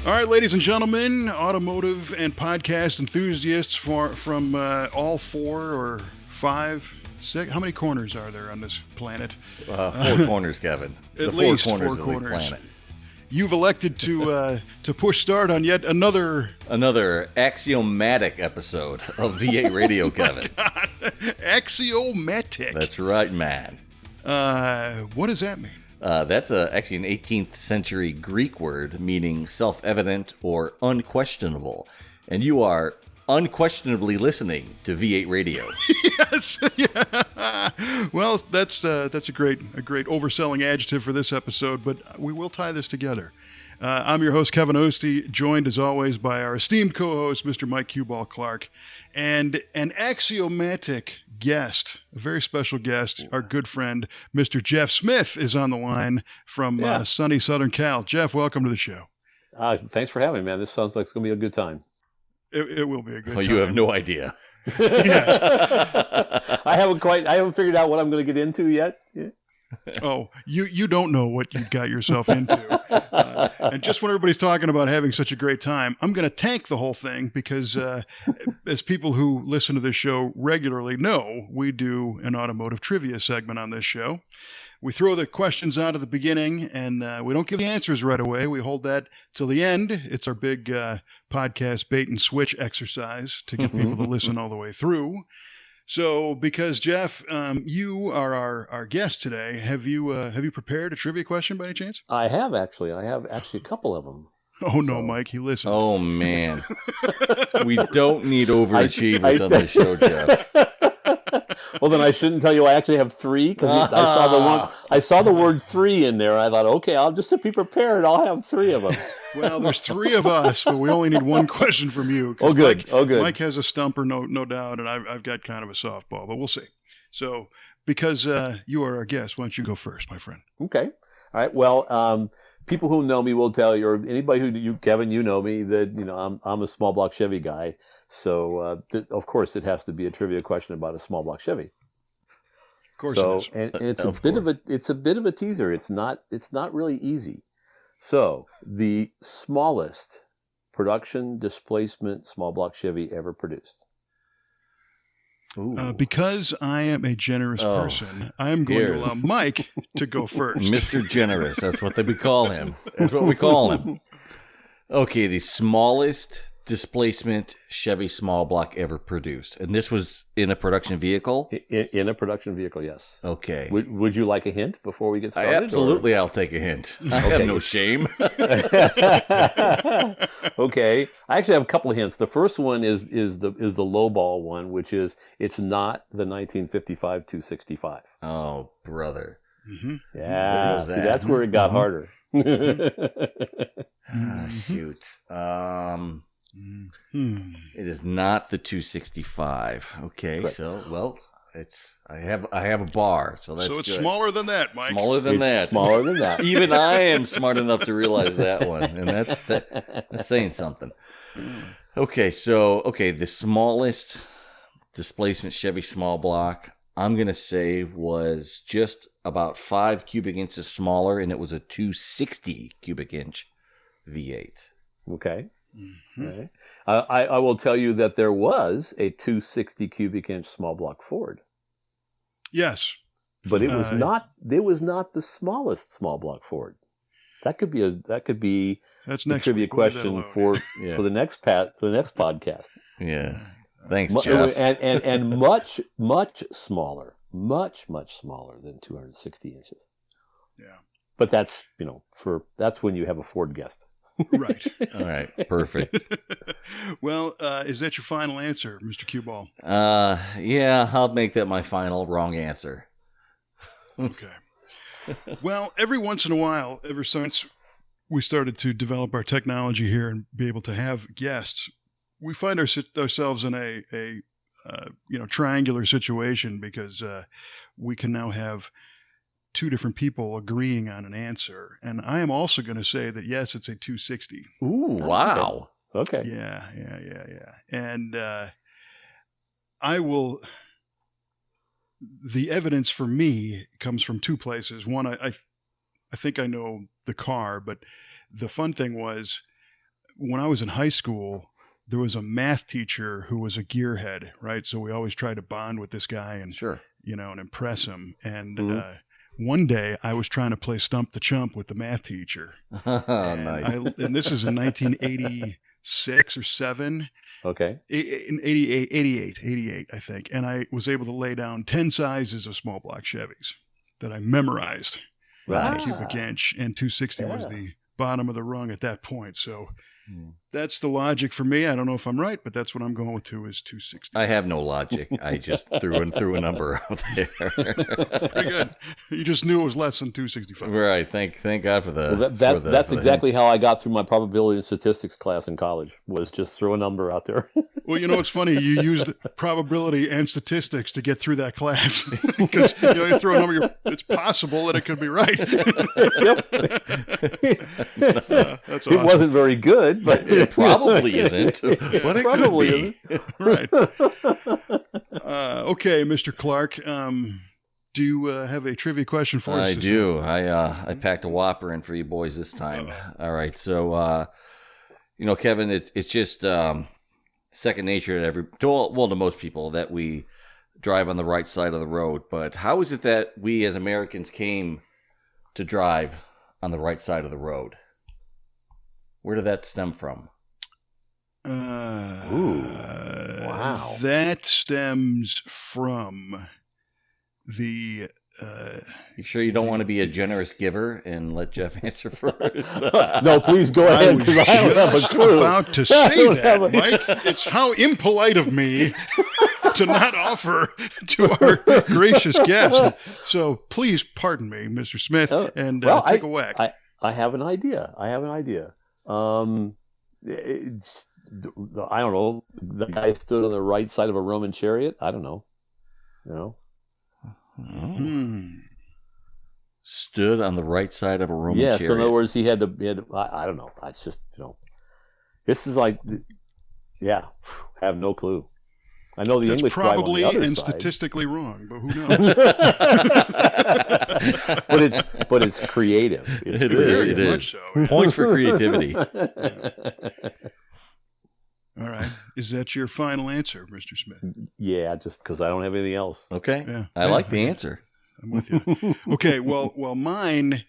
All right, ladies and gentlemen, automotive and podcast enthusiasts from all 4 or 5, 6. How many corners are there on this planet? 4 corners, Kevin. At least 4 corners. Of the planet. You've elected to push start on yet another axiomatic episode of V8 Radio, Kevin. Axiomatic. That's right, man. What does that mean? That's actually an 18th century Greek word meaning self-evident or unquestionable. And you are unquestionably listening to V8 Radio. Yes. Yeah. Well, that's a great overselling adjective for this episode, but we will tie this together. I'm your host, Kevin Ostie, joined as always by our esteemed co-host, Mr. Mike Q-Ball Clark, and an axiomatic guest, a very special guest, our good friend, Mr. Jeff Smith, is on the line from sunny Southern Cal. Jeff, welcome to the show. Thanks for having me, man. This sounds like it's going to be a good time. It will be a good time. You have no idea. Yes. I haven't figured out what I'm going to get into yet. Yeah. Oh, you don't know what you got yourself into. And just when everybody's talking about having such a great time, I'm going to tank the whole thing because as people who listen to this show regularly know, we do an automotive trivia segment on this show. We throw the questions out at the beginning, and we don't give the answers right away. We hold that till the end. It's our big podcast bait and switch exercise to get people to listen all the way through. So, because Jeff, you are our guest today, have you prepared a trivia question by any chance? I have actually a couple of them. Oh no, Mike, he listened. Oh man, we don't need overachievers on this show, Jeff. Well, then I shouldn't tell you. I actually have 3 because I saw the word 3 in there. I thought, okay, I'll just to be prepared. I'll have 3 of them. Well, there's 3 of us, but we only need 1 question from you. Oh, good. Mike has a stumper, no doubt, and I've got kind of a softball, but we'll see. So, because you are our guest, why don't you go first, my friend? Okay. All right. Well, people who know me will tell you, or anybody Kevin, you know me, that I'm a small block Chevy guy. So, of course, it has to be a trivia question about a small block Chevy. Of course, so, it is. And it's a bit of a teaser. It's not really easy. So, the smallest production displacement small block Chevy ever produced. Because I am a generous person, I am going to allow Mike to go first. Mr. Generous, that's what we call him. That's what we call him. Okay, the smallest displacement Chevy small block ever produced. And this was in a production vehicle? In a production vehicle, yes. Okay. Would you like a hint before we get started? Absolutely, I'll take a hint. I have no shame. Okay. I actually have a couple of hints. The first one is the lowball one, which is it's not the 1955 265. Oh, brother. Mm-hmm. Yeah. See, that's where it got harder. Shoot. It is not the 265. Okay, correct. So I have a bar, so that's it's good. Smaller than that, Mike. Smaller than that. Smaller than that. Even I am smart enough to realize that one, and that's saying something. Okay, the smallest displacement Chevy small block, I'm gonna say was just about 5 cubic inches smaller, and it was a 260 cubic inch V8. Okay. Mm-hmm. Right. I will tell you that there was a 260 cubic inch small block Ford. Yes, but it was not. It was not the smallest small block Ford. That could be that's a next trivia week. question for the next podcast. Yeah. Thanks, Jeff. And much smaller, much smaller than 260 inches. Yeah. But that's that's when you have a Ford guest. Right. All right. Perfect. Well, is that your final answer, Mr. Q-Ball? Yeah, I'll make that my final wrong answer. Okay. Well, every once in a while, ever since we started to develop our technology here and be able to have guests, we find ourselves in a triangular situation because we can now have 2 different people agreeing on an answer. And I am also going to say that, yes, it's a 260. Ooh, wow. Okay. Yeah. And I will... The evidence for me comes from 2 places. One, I think I know the car, but the fun thing was when I was in high school, there was a math teacher who was a gearhead, right? So we always tried to bond with this guy and, Sure. and impress him. And Mm-hmm. one day I was trying to play Stump the Chump with the math teacher. Nice. And this is in 1986 or 7. Okay. In 88, I think. And I was able to lay down 10 sizes of small block Chevys that I memorized. Right. Cubic inch, and 260 was the bottom of the rung at that point. So that's the logic for me. I don't know if I'm right, but that's what I'm going with too, is 260. I have no logic. I just threw a number out there. Pretty good. You just knew it was less than 265. Right. Thank God for the. Well, that's exactly how I got through my probability and statistics class in college. Was just throw a number out there. Well, it's funny. You used probability and statistics to get through that class because you throw a number. It's possible that it could be right. Yep. That's It awesome. wasn't very good, but It probably isn't, but it probably could be. Right. Okay, Mr. Clark. Do you have a trivia question for us? I do. I packed a whopper in for you boys this time. All right. So, Kevin, it's just second nature to most people that we drive on the right side of the road. But how is it that we as Americans came to drive on the right side of the road? Where did that stem from? Wow. That stems from the. You sure you don't want to be a generous giver and let Jeff answer first? No, please go ahead because I don't have a clue. About to say that, Mike. It's how impolite of me to not offer to our gracious guest. So please pardon me, Mr. Smith, and take a whack. I have an idea. I don't know. The guy stood on the right side of a Roman chariot. I don't know. Stood on the right side of a Roman chariot. So in other words, he had to. I don't know. It's just this is like, I have no clue. I know the That's English probably drive on the other and side. statistically wrong, but who knows? but it's creative. It's It creative. is. Much so, yeah. Points for creativity. All right. Is that your final answer, Mr. Smith? Yeah, just because I don't have anything else. Okay. Yeah. I like the answer. I'm with you. Okay. Well, mine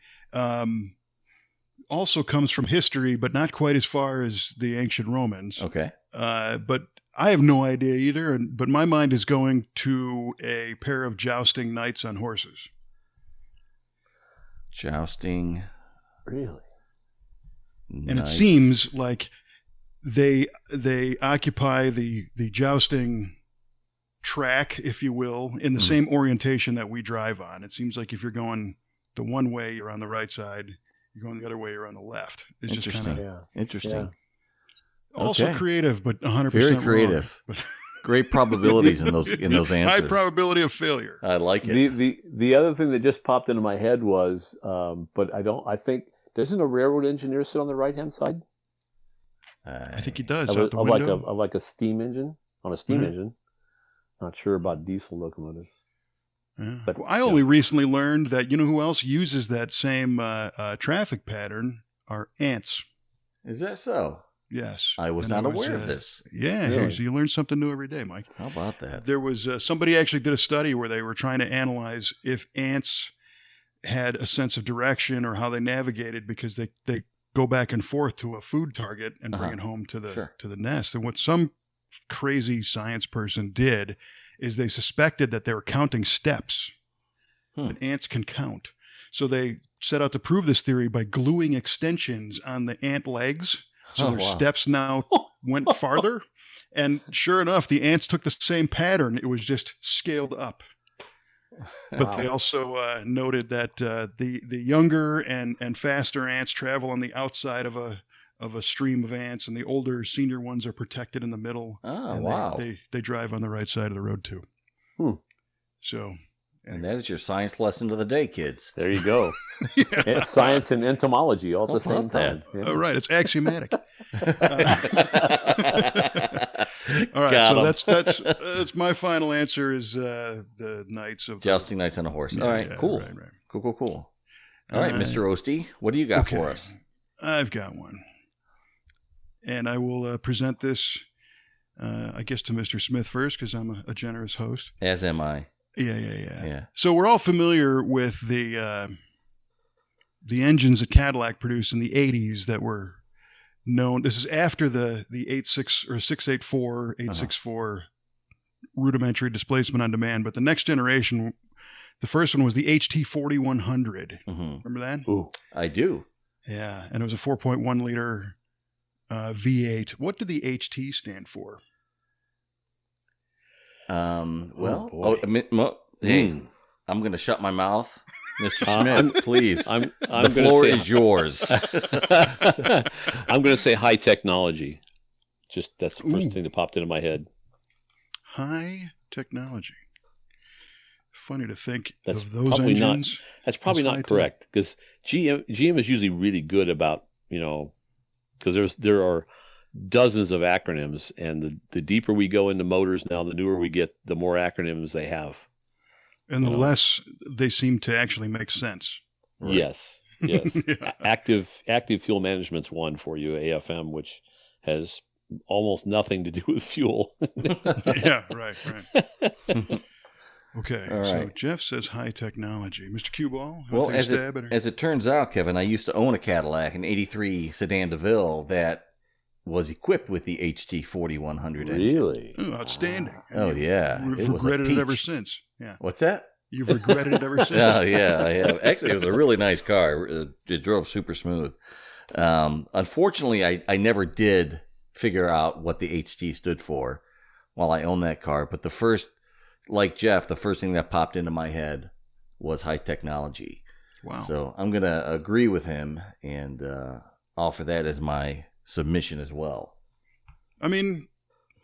also comes from history, but not quite as far as the ancient Romans. Okay. But I have no idea either. But my mind is going to a pair of jousting knights on horses. Jousting. Really? And it seems like they occupy the jousting track, if you will, in the same orientation that we drive on. It seems like if you're going the one way, you're on the right side. You're going the other way, you're on the left. It's just kind of Interesting. Yeah. also creative, but 100% Very wrong. creative. Great probabilities in those answers. High probability of failure. I like it. The other thing that just popped into my head was, but I think doesn't a railroad engineer sit on the right hand side I think he does. of Out the window. like a steam engine on a steam engine? Not sure about diesel locomotives. Yeah. But Well, I only recently learned that who else uses that same traffic pattern are ants. Is that so? Yes. I was And not aware of this. Yeah, Really? so you learn something new every day, Mike. How about that? There was somebody actually did a study where they were trying to analyze if ants had a sense of direction or how they navigated because they go back and forth to a food target and bring it home to the nest. And what some crazy science person did is they suspected that they were counting steps. That ants can count. So they set out to prove this theory by gluing extensions on the ant legs. So their steps now went farther. And sure enough, the ants took the same pattern. It was just scaled up. But they also noted that the younger and faster ants travel on the outside of a stream of ants, and the older senior ones are protected in the middle. Oh, and wow. They drive on the right side of the road too. So. And that is your science lesson of the day, kids. There you go. Science and entomology all at the same time. that? Oh, right. It's axiomatic. All right. Got So that's my final answer is the Knights of Jousting Knights on a horse. Yeah, All right, yeah, cool. right. Cool. All right, Mr. Osty, what do you got for us? I've got one. and I will present this, I guess, to Mr. Smith first because I'm a generous host. As am I. Yeah. So we're all familiar with the engines that Cadillac produced in the 80s that were known. This is after the 864 rudimentary displacement on demand, but the next generation, the first one was the HT 4100. Remember that? Ooh, I do. Yeah, and it was a 4.1 liter V8. What did the HT stand for? Hey, I'm going to shut my mouth. Mr. Smith, please. The floor is yours. I'm going to say high technology. Just that's the first thing that popped into my head. High technology. Funny to think That's of those probably engines. That's probably not correct because GM is usually really good about, because there are dozens of acronyms, and the deeper we go into motors now, the newer we get, the more acronyms they have. And the less they seem to actually make sense. Right? Yes. Yeah. Active fuel management's one for you, AFM, which has almost nothing to do with fuel. Yeah, right. Okay, All right. So Jeff says high technology. Mr. Cueball, well, as it turns out, Kevin, I used to own a Cadillac, an 83 Sedan DeVille that was equipped with the HT 4100 engine. Really? Oh, outstanding. Oh, yeah. You've regretted it ever since. Yeah. What's that? You've regretted it ever since. Oh, yeah, I have. Actually, it was a really nice car. It drove super smooth. Unfortunately, I never did figure out what the HT stood for while I owned that car. But like Jeff, the first thing that popped into my head was high technology. Wow. So I'm going to agree with him and offer that as my submission as well. I mean,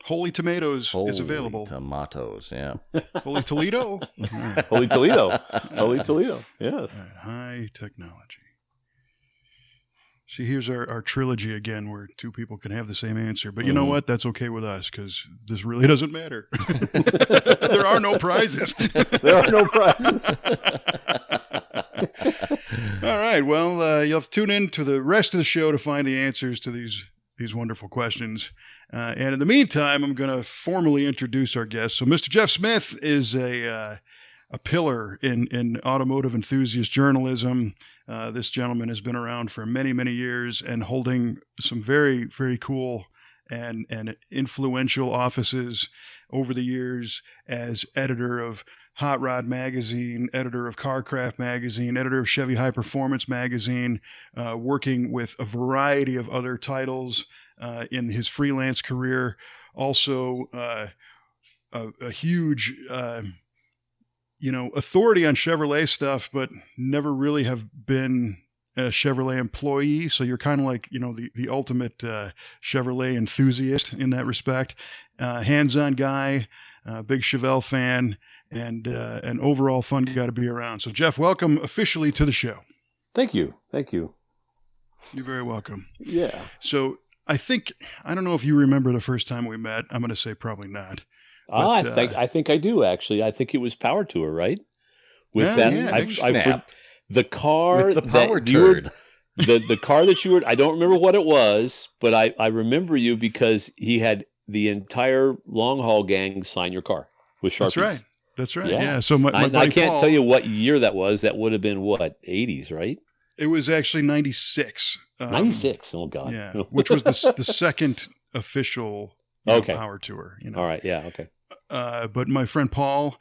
Holy Tomatoes is available. Tomatoes, yeah. Holy Toledo? Holy Toledo. Holy Toledo, yes. Right, high technology. See, here's our trilogy again where two people can have the same answer. But you know what? That's okay with us because this really doesn't matter. There are no prizes. There are no prizes. All right. Well, you'll have to tune in to the rest of the show to find the answers to these wonderful questions. And in the meantime, I'm going to formally introduce our guest. So Mr. Jeff Smith is a pillar in automotive enthusiast journalism. This gentleman has been around for many, many years and holding some very, very cool and influential offices over the years as editor of Hot Rod Magazine, editor of Carcraft Magazine, editor of Chevy High Performance Magazine, working with a variety of other titles in his freelance career. Also, a huge authority on Chevrolet stuff, but never really have been a Chevrolet employee. So you're kind of like, the ultimate Chevrolet enthusiast in that respect. Hands-on guy, big Chevelle fan, and an overall fun guy to be around. So Jeff, welcome officially to the show. Thank you. You're very welcome. Yeah. So I don't know if you remember the first time we met. I'm going to say probably not. But, I think I do actually. I think it was Power Tour, right? With the car with the power that you were, the car that you were. I don't remember what it was, but I remember you because he had the entire long haul gang sign your car with Sharpies. That's right. Yeah. So my I can't Paul, tell you what year that was. That would have been what, 80s, right? It was actually 96. 96. Oh God. Yeah. Which was the second official Power Tour. All right. Yeah. Okay. But my friend Paul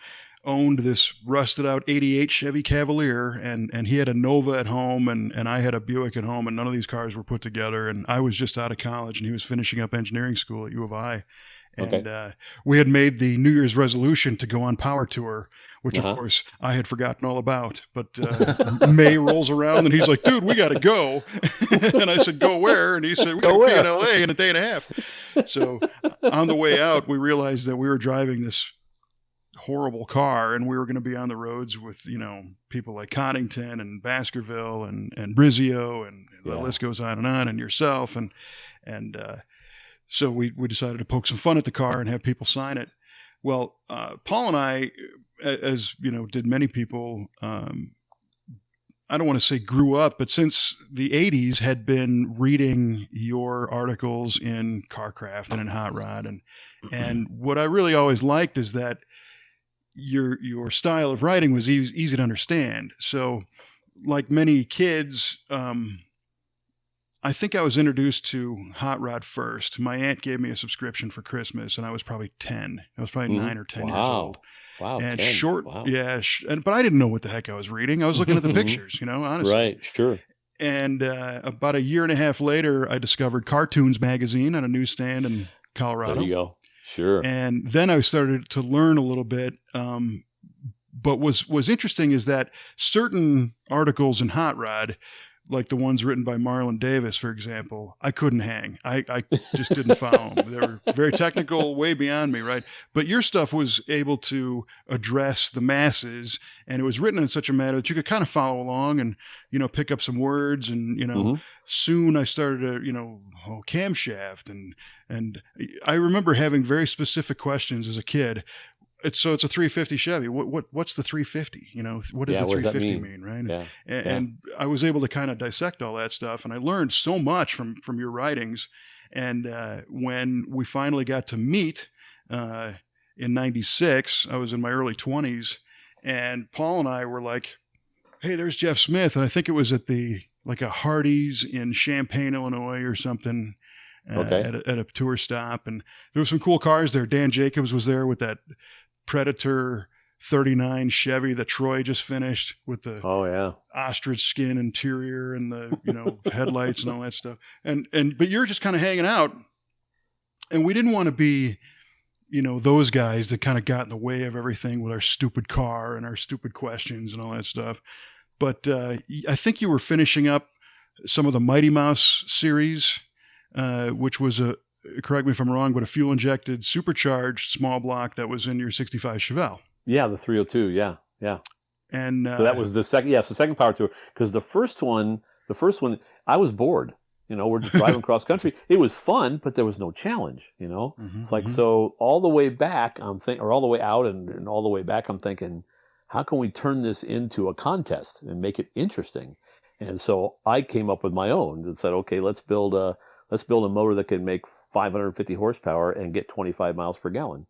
owned this rusted out 88 Chevy Cavalier, and he had a Nova at home, and I had a Buick at home, and none of these cars were put together. And I was just out of college, and he was finishing up engineering school at U of I. And we had made the New Year's resolution to go on Power Tour, which of course I had forgotten all about. But May rolls around and he's like, "Dude, we got to go." And I said, "Go where?" And he said, "We got to be in LA in a day and a half." So on the way out, we realized that we were driving this horrible car, and we were going to be on the roads with people like Coddington and Baskerville and Brizio, and the list goes on, and yourself, and so we decided to poke some fun at the car and have people sign it. Well, Paul and I, as did many people, I don't want to say grew up, but since the 80s had been reading your articles in Carcraft and in Hot Rod. And what I really always liked is that your style of writing was easy to understand. So like many kids, I think I was introduced to Hot Rod first. My aunt gave me a subscription for Christmas, and I was probably 10. I was probably 9 or 10 years old. Wow. And 10. short, Wow. yeah. But I didn't know what the heck I was reading. I was looking at the pictures, honestly. Right, sure. And about a year and a half later, I discovered Cartoons magazine on a newsstand in Colorado. There you go. Sure. And then I started to learn a little bit. But was interesting is that certain articles in Hot Rod, like the ones written by Marlon Davis, for example, I couldn't hang. I just didn't follow them. They were very technical, way beyond me, right? But your stuff was able to address the masses, and it was written in such a manner that you could kind of follow along and, pick up some words. And, soon I started to, camshaft. And I remember having very specific questions as a kid. It's a 350 Chevy. What's the 350? What does the 350 mean, right? Yeah. And I was able to kind of dissect all that stuff, and I learned so much from your writings. And when we finally got to meet in '96, I was in my early 20s, and Paul and I were like, "Hey, there's Jeff Smith," and I think it was at a Hardee's in Champaign, Illinois, or something. At a tour stop, and there were some cool cars there. Dan Jacobs was there with that Predator 39 Chevy that Troy just finished with the ostrich skin interior and the headlights and all that stuff. But you're just kind of hanging out, and we didn't want to be those guys that kind of got in the way of everything with our stupid car and our stupid questions and all that stuff. But I think you were finishing up some of the Mighty Mouse series, which was correct me if I'm wrong, but a fuel-injected, supercharged small block that was in your 65 Chevelle. Yeah, the 302, yeah. And so that was the second, it's the second power tour, because the first one, I was bored. We're just driving cross country. It was fun, but there was no challenge, It's like, so all the way back, all the way out and all the way back, I'm thinking, how can we turn this into a contest and make it interesting? And so I came up with my own and said, okay, let's build a motor that can make 550 horsepower and get 25 miles per gallon.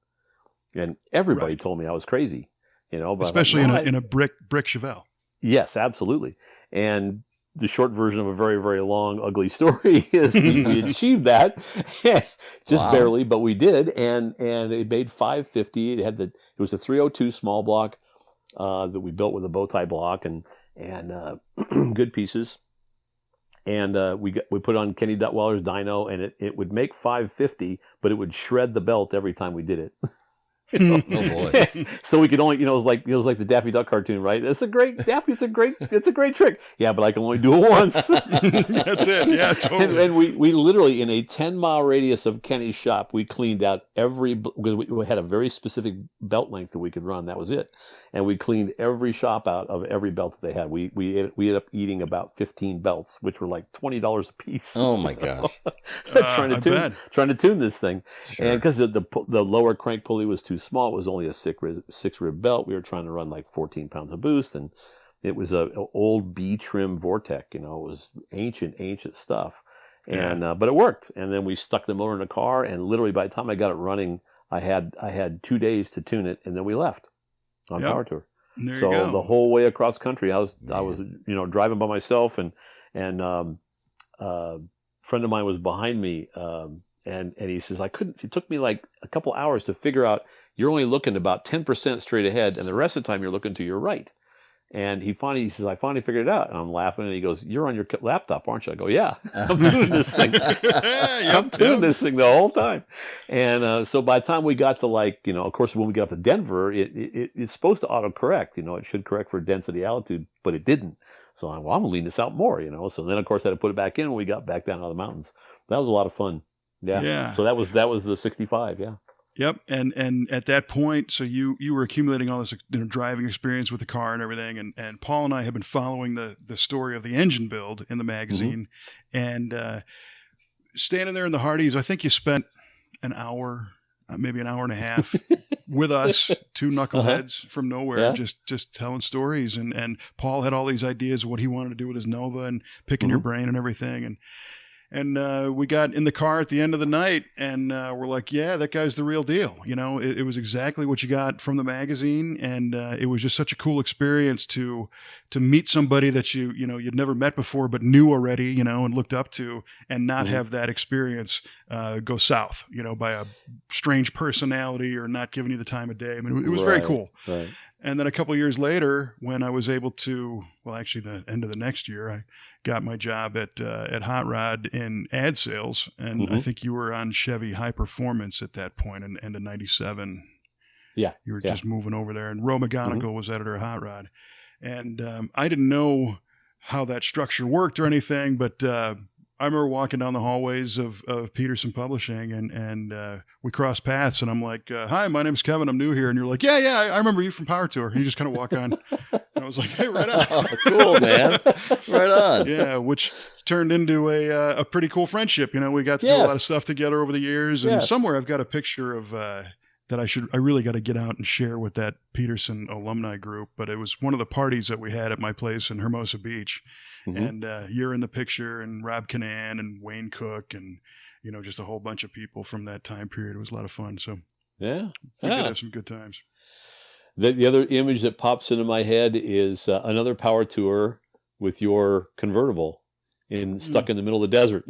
And everybody told me I was crazy, but especially in a brick Chevelle. Yes, absolutely. And the short version of a very, very long, ugly story is we achieved that just barely, but we did. And it made 550. It was a 302 small block that we built with a bow tie block and good pieces. And we put on Kenny Duttweiler's dyno, and it would make 550, but it would shred the belt every time we did it. Oh boy! So we could only, it was like the Daffy Duck cartoon, right? It's a great trick. Yeah, but I can only do it once. That's it. Yeah, totally. And we literally, in a 10-mile radius of Kenny's shop, we cleaned out because we had a very specific belt length that we could run. That was it. And we cleaned every shop out of every belt that they had. We ended up eating about 15 belts, which were like $20 a piece. Oh my gosh! trying to tune this thing, sure. And because the lower crank pulley was too small, it was only a six rib belt. We were trying to run like 14 pounds of boost, and it was a old B trim Vortec. It was ancient stuff, and but it worked. And then we stuck the motor in the car, and literally by the time I got it running, I had 2 days to tune it, and then we left on power tour. So the whole way across country, I was driving by myself, and a friend of mine was behind me, and he says it took me like a couple hours to figure out you're only looking about 10% straight ahead, and the rest of the time you're looking to your right. And he says, I finally figured it out. And I'm laughing, and he goes, "You're on your laptop, aren't you?" I go, "Yeah, I'm doing this thing. I'm doing this thing the whole time." And so by the time we got to of course, when we got up to Denver, it's supposed to autocorrect. It should correct for density altitude, but it didn't. So I'm going to lean this out more, So then, of course, I had to put it back in when we got back down out of the mountains. That was a lot of fun. Yeah. So that was the 65. Yeah. Yep. And at that point, so you were accumulating all this driving experience with the car and everything. And Paul and I have been following the story of the engine build in the magazine. And standing there in the Hardee's, I think you spent an hour maybe an hour and a half with us, two knuckleheads from nowhere, just telling stories. And Paul had all these ideas of what he wanted to do with his Nova and picking your brain and everything. And we got in the car at the end of the night, and we're like, yeah, that guy's the real deal. It was exactly what you got from the magazine, and it was just such a cool experience to meet somebody that you'd never met before but knew already, and looked up to, and not have that experience go south, by a strange personality or not giving you the time of day. I mean, it was very cool. Right. And then a couple of years later, when I was able to, well, actually the end of the next year, I got my job at Hot Rod in ad sales. And I think you were on Chevy High Performance at that point, in end of 97. Yeah. You were just moving over there. And Ro McGonigal was editor of Hot Rod. And I didn't know how that structure worked or anything, but I remember walking down the hallways of Petersen Publishing, and we crossed paths, and I'm like, hi, my name's Kevin. I'm new here. And you're like, yeah, I remember you from Power Tour. And you just kind of walk on. And I was like, hey, right on. Oh, cool, man. Right on. Yeah, which turned into a pretty cool friendship. We got to do a lot of stuff together over the years. And somewhere I've got a picture of that I really got to get out and share with that Petersen alumni group. But it was one of the parties that we had at my place in Hermosa Beach. And you're in the picture, and Rob Canan and Wayne Cook, and just a whole bunch of people from that time period. It was a lot of fun. So we did have some good times. The other image that pops into my head is another Power Tour with your convertible stuck in the middle of the desert.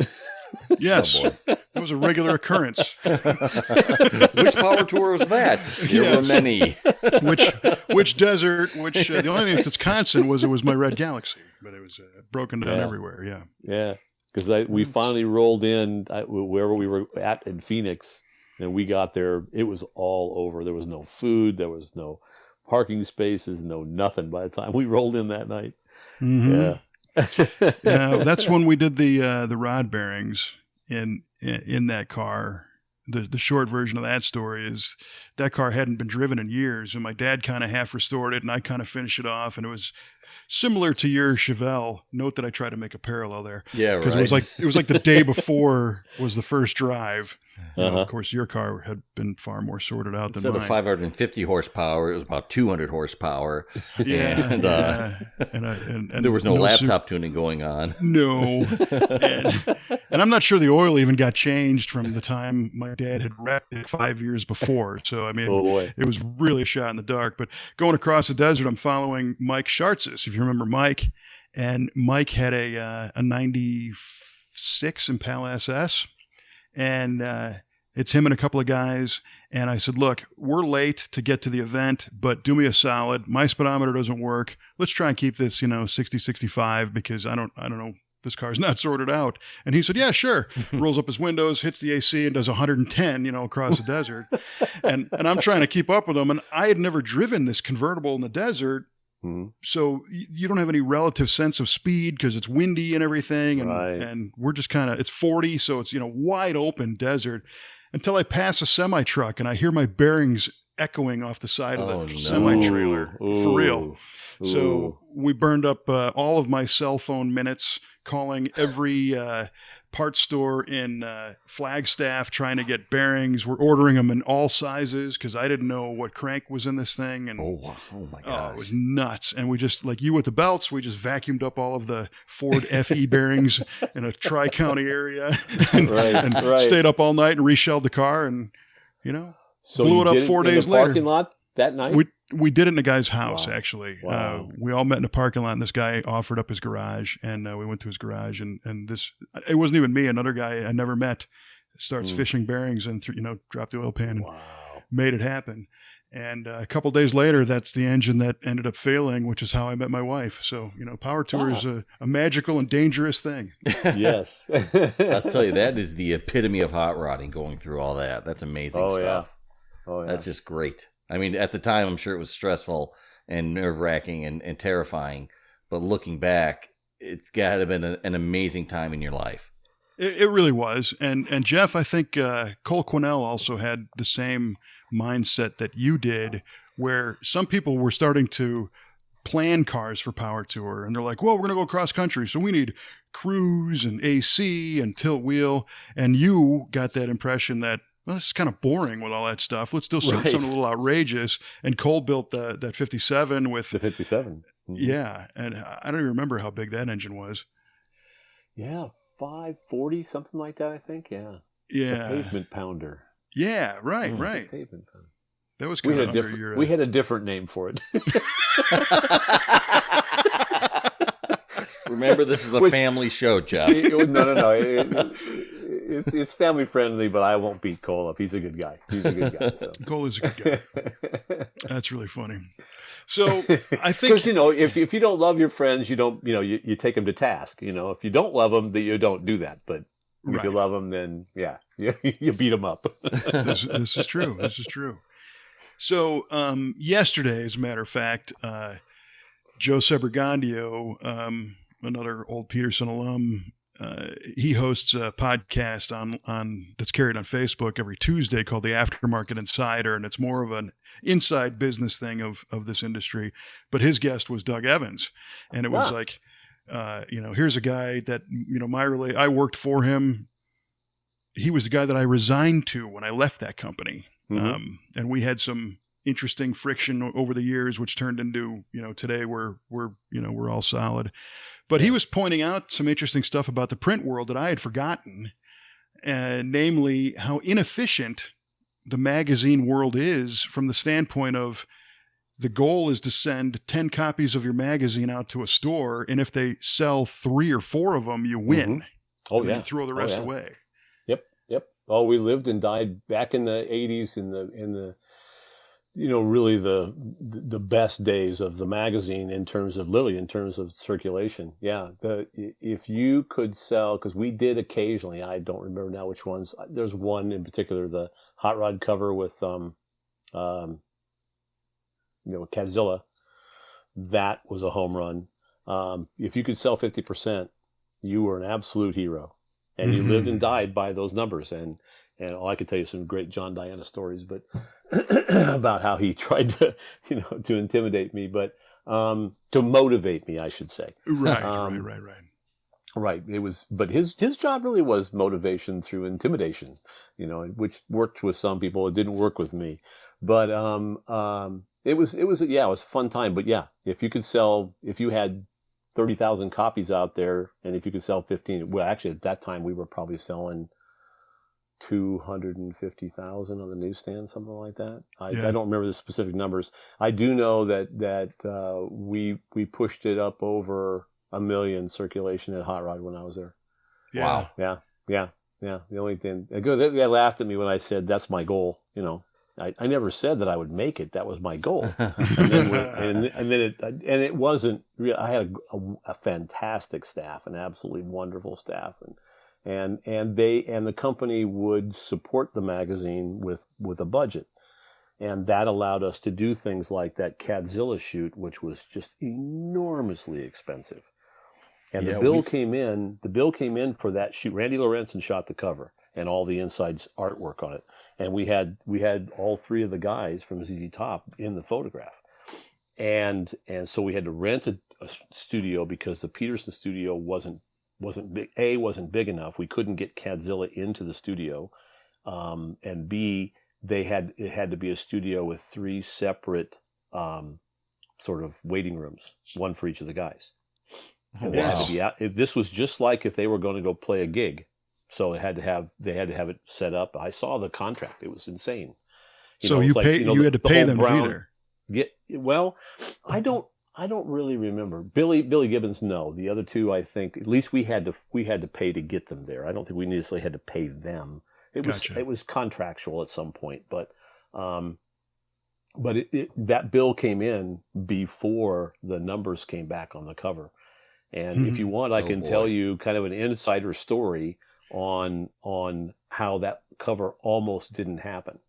Yes, that was a regular occurrence. Which Power Tour was that? There were many. Which desert? The only thing that's Wisconsin was my Red Galaxy, but it was broken down everywhere. Yeah, yeah. Because we finally rolled in wherever we were at in Phoenix, and we got there. It was all over. There was no food. There was no parking spaces. No nothing. By the time we rolled in that night, yeah. Yeah, that's when we did the rod bearings in that car. The short version of that story is that car hadn't been driven in years, and my dad kind of half restored it, and I kind of finished it off, and it was similar to your Chevelle. Note that I tried to make a parallel there. Yeah, right. Because it was like the day before was the first drive. Of course, your car had been far more sorted out than mine. Instead of 550 horsepower, it was about 200 horsepower. Yeah, and there was no laptop tuning going on. No, and I'm not sure the oil even got changed from the time my dad had wrecked it 5 years before. So I mean, it was really a shot in the dark. But going across the desert, I'm following Mike Shartzis, if you remember Mike, and Mike had a 96 Impala SS. And it's him and a couple of guys. And I said, look, we're late to get to the event, but do me a solid. My speedometer doesn't work. Let's try and keep this, 60, 65, because I don't know. This car's not sorted out. And he said, yeah, sure. Rolls up his windows, hits the AC, and does 110, across the desert. And I'm trying to keep up with him. And I had never driven this convertible in the desert. So you don't have any relative sense of speed because it's windy and everything. And we're just it's 40. So it's, wide open desert until I pass a semi truck and I hear my bearings echoing off the side of the semi trailer for real. So we burned up all of my cell phone minutes calling every parts store in Flagstaff trying to get bearings. We're ordering them in all sizes because I didn't know what crank was in this thing. And oh my gosh. It was nuts. And we just, like you with the belts, we just vacuumed up all of the Ford FE bearings in a tri-county area and stayed up all night and reshelled the car and, so blew it up 4 days later. Parking lot that night? We did it in a guy's house, actually. Wow. We all met in a parking lot, and this guy offered up his garage, and we went to his garage, and it wasn't even me. Another guy I never met starts fishing bearings and dropped the oil pan and made it happen. And a couple days later, that's the engine that ended up failing, which is how I met my wife. So, Power Tour is a magical and dangerous thing. Yes. I'll tell you, that is the epitome of hot rodding, going through all that. That's amazing stuff. Oh, yeah. That's just great. I mean, at the time, I'm sure it was stressful and nerve-wracking and terrifying. But looking back, it's got to have been an amazing time in your life. It really was. And Jeff, I think Cole Quinnell also had the same mindset that you did, where some people were starting to plan cars for Power Tour. And they're like, well, we're going to go cross country, so we need cruise and AC and tilt wheel. And you got that impression that well, this is kind of boring with all that stuff. Let's do something Right. a little outrageous. And Cole built that 57 with The 57. Mhm. yeah, and I don't even remember how big that engine was. Yeah, 540, something like that, I think. Yeah. Yeah, The pavement pounder. yeah, right, Mm. right. The pavement pounder. That was We kind had, of a under different, your. we had a different name for it. Remember, this is a family show, Jeff. No. It's family friendly, but I won't beat Cole up. He's a good guy. So. Cole is a good guy. That's really funny. So I think because if you don't love your friends, you don't you take them to task. If you don't love them, then you don't do that. But if you love them, then yeah, you beat them up. This is true. This is true. So yesterday, as a matter of fact, Joe Sebregandio, another old Petersen alum, he hosts a podcast on that's carried on Facebook every Tuesday called the Aftermarket Insider, and it's more of an inside business thing of this industry. But his guest was Doug Evans, and it was like, here's a guy that I worked for him. He was the guy that I resigned to when I left that company, and we had some interesting friction over the years, which turned into today we're all solid. But he was pointing out some interesting stuff about the print world that I had forgotten, namely how inefficient the magazine world is from the standpoint of the goal is to send 10 copies of your magazine out to a store, and if they sell 3 or 4 of them, you win. Oh, and yeah. You throw the rest away. Yep. Oh, we lived and died back in the 80s in the really the best days of the magazine in terms of circulation. Yeah. If you could sell, because we did occasionally, I don't remember now which ones. There's one in particular, the hot rod cover with CadZZilla. That was a home run. If you could sell 50%, you were an absolute hero, and you lived and died by those numbers. And I could tell you some great John Diana stories, but about how he tried to, to intimidate me, but to motivate me, I should say. Right. Right. It was, but his job really was motivation through intimidation, which worked with some people. It didn't work with me, but it was a fun time. But yeah, if you had 30,000 copies out there, and if you could sell 15, well, actually at that time we were probably selling 250,000 on the newsstand, something like that. I don't remember the specific numbers. I do know that we pushed it up over 1 million circulation at Hot Rod when I was there. Yeah. Wow. Yeah. The only thing they laughed at me when I said that's my goal. I never said that I would make it. That was my goal. and it wasn't real. I had a fantastic staff, an absolutely wonderful staff, and the company would support the magazine with a budget, and that allowed us to do things like that CadZZilla shoot, which was just enormously expensive. And the bill came in for that shoot. Randy Lorenzen shot the cover and all the inside artwork on it, and we had all 3 of the guys from ZZ Top in the photograph, and so we had to rent a studio because the Petersen studio wasn't big enough. We couldn't get CadZZilla into the studio, and B, it had to be a studio with 3 separate sort of waiting rooms, one for each of the guys. And they had to be out. This was just like if they were going to go play a gig, so they had to have it set up. I saw the contract; it was insane. You had to pay them to be there. Yeah, well, I don't really remember. Billy Gibbons, no. The other 2, I think, at least we had to pay to get them there. I don't think we necessarily had to pay them. It was contractual at some point, but that bill came in before the numbers came back on the cover. And if you want, I can tell you kind of an insider story on how that cover almost didn't happen.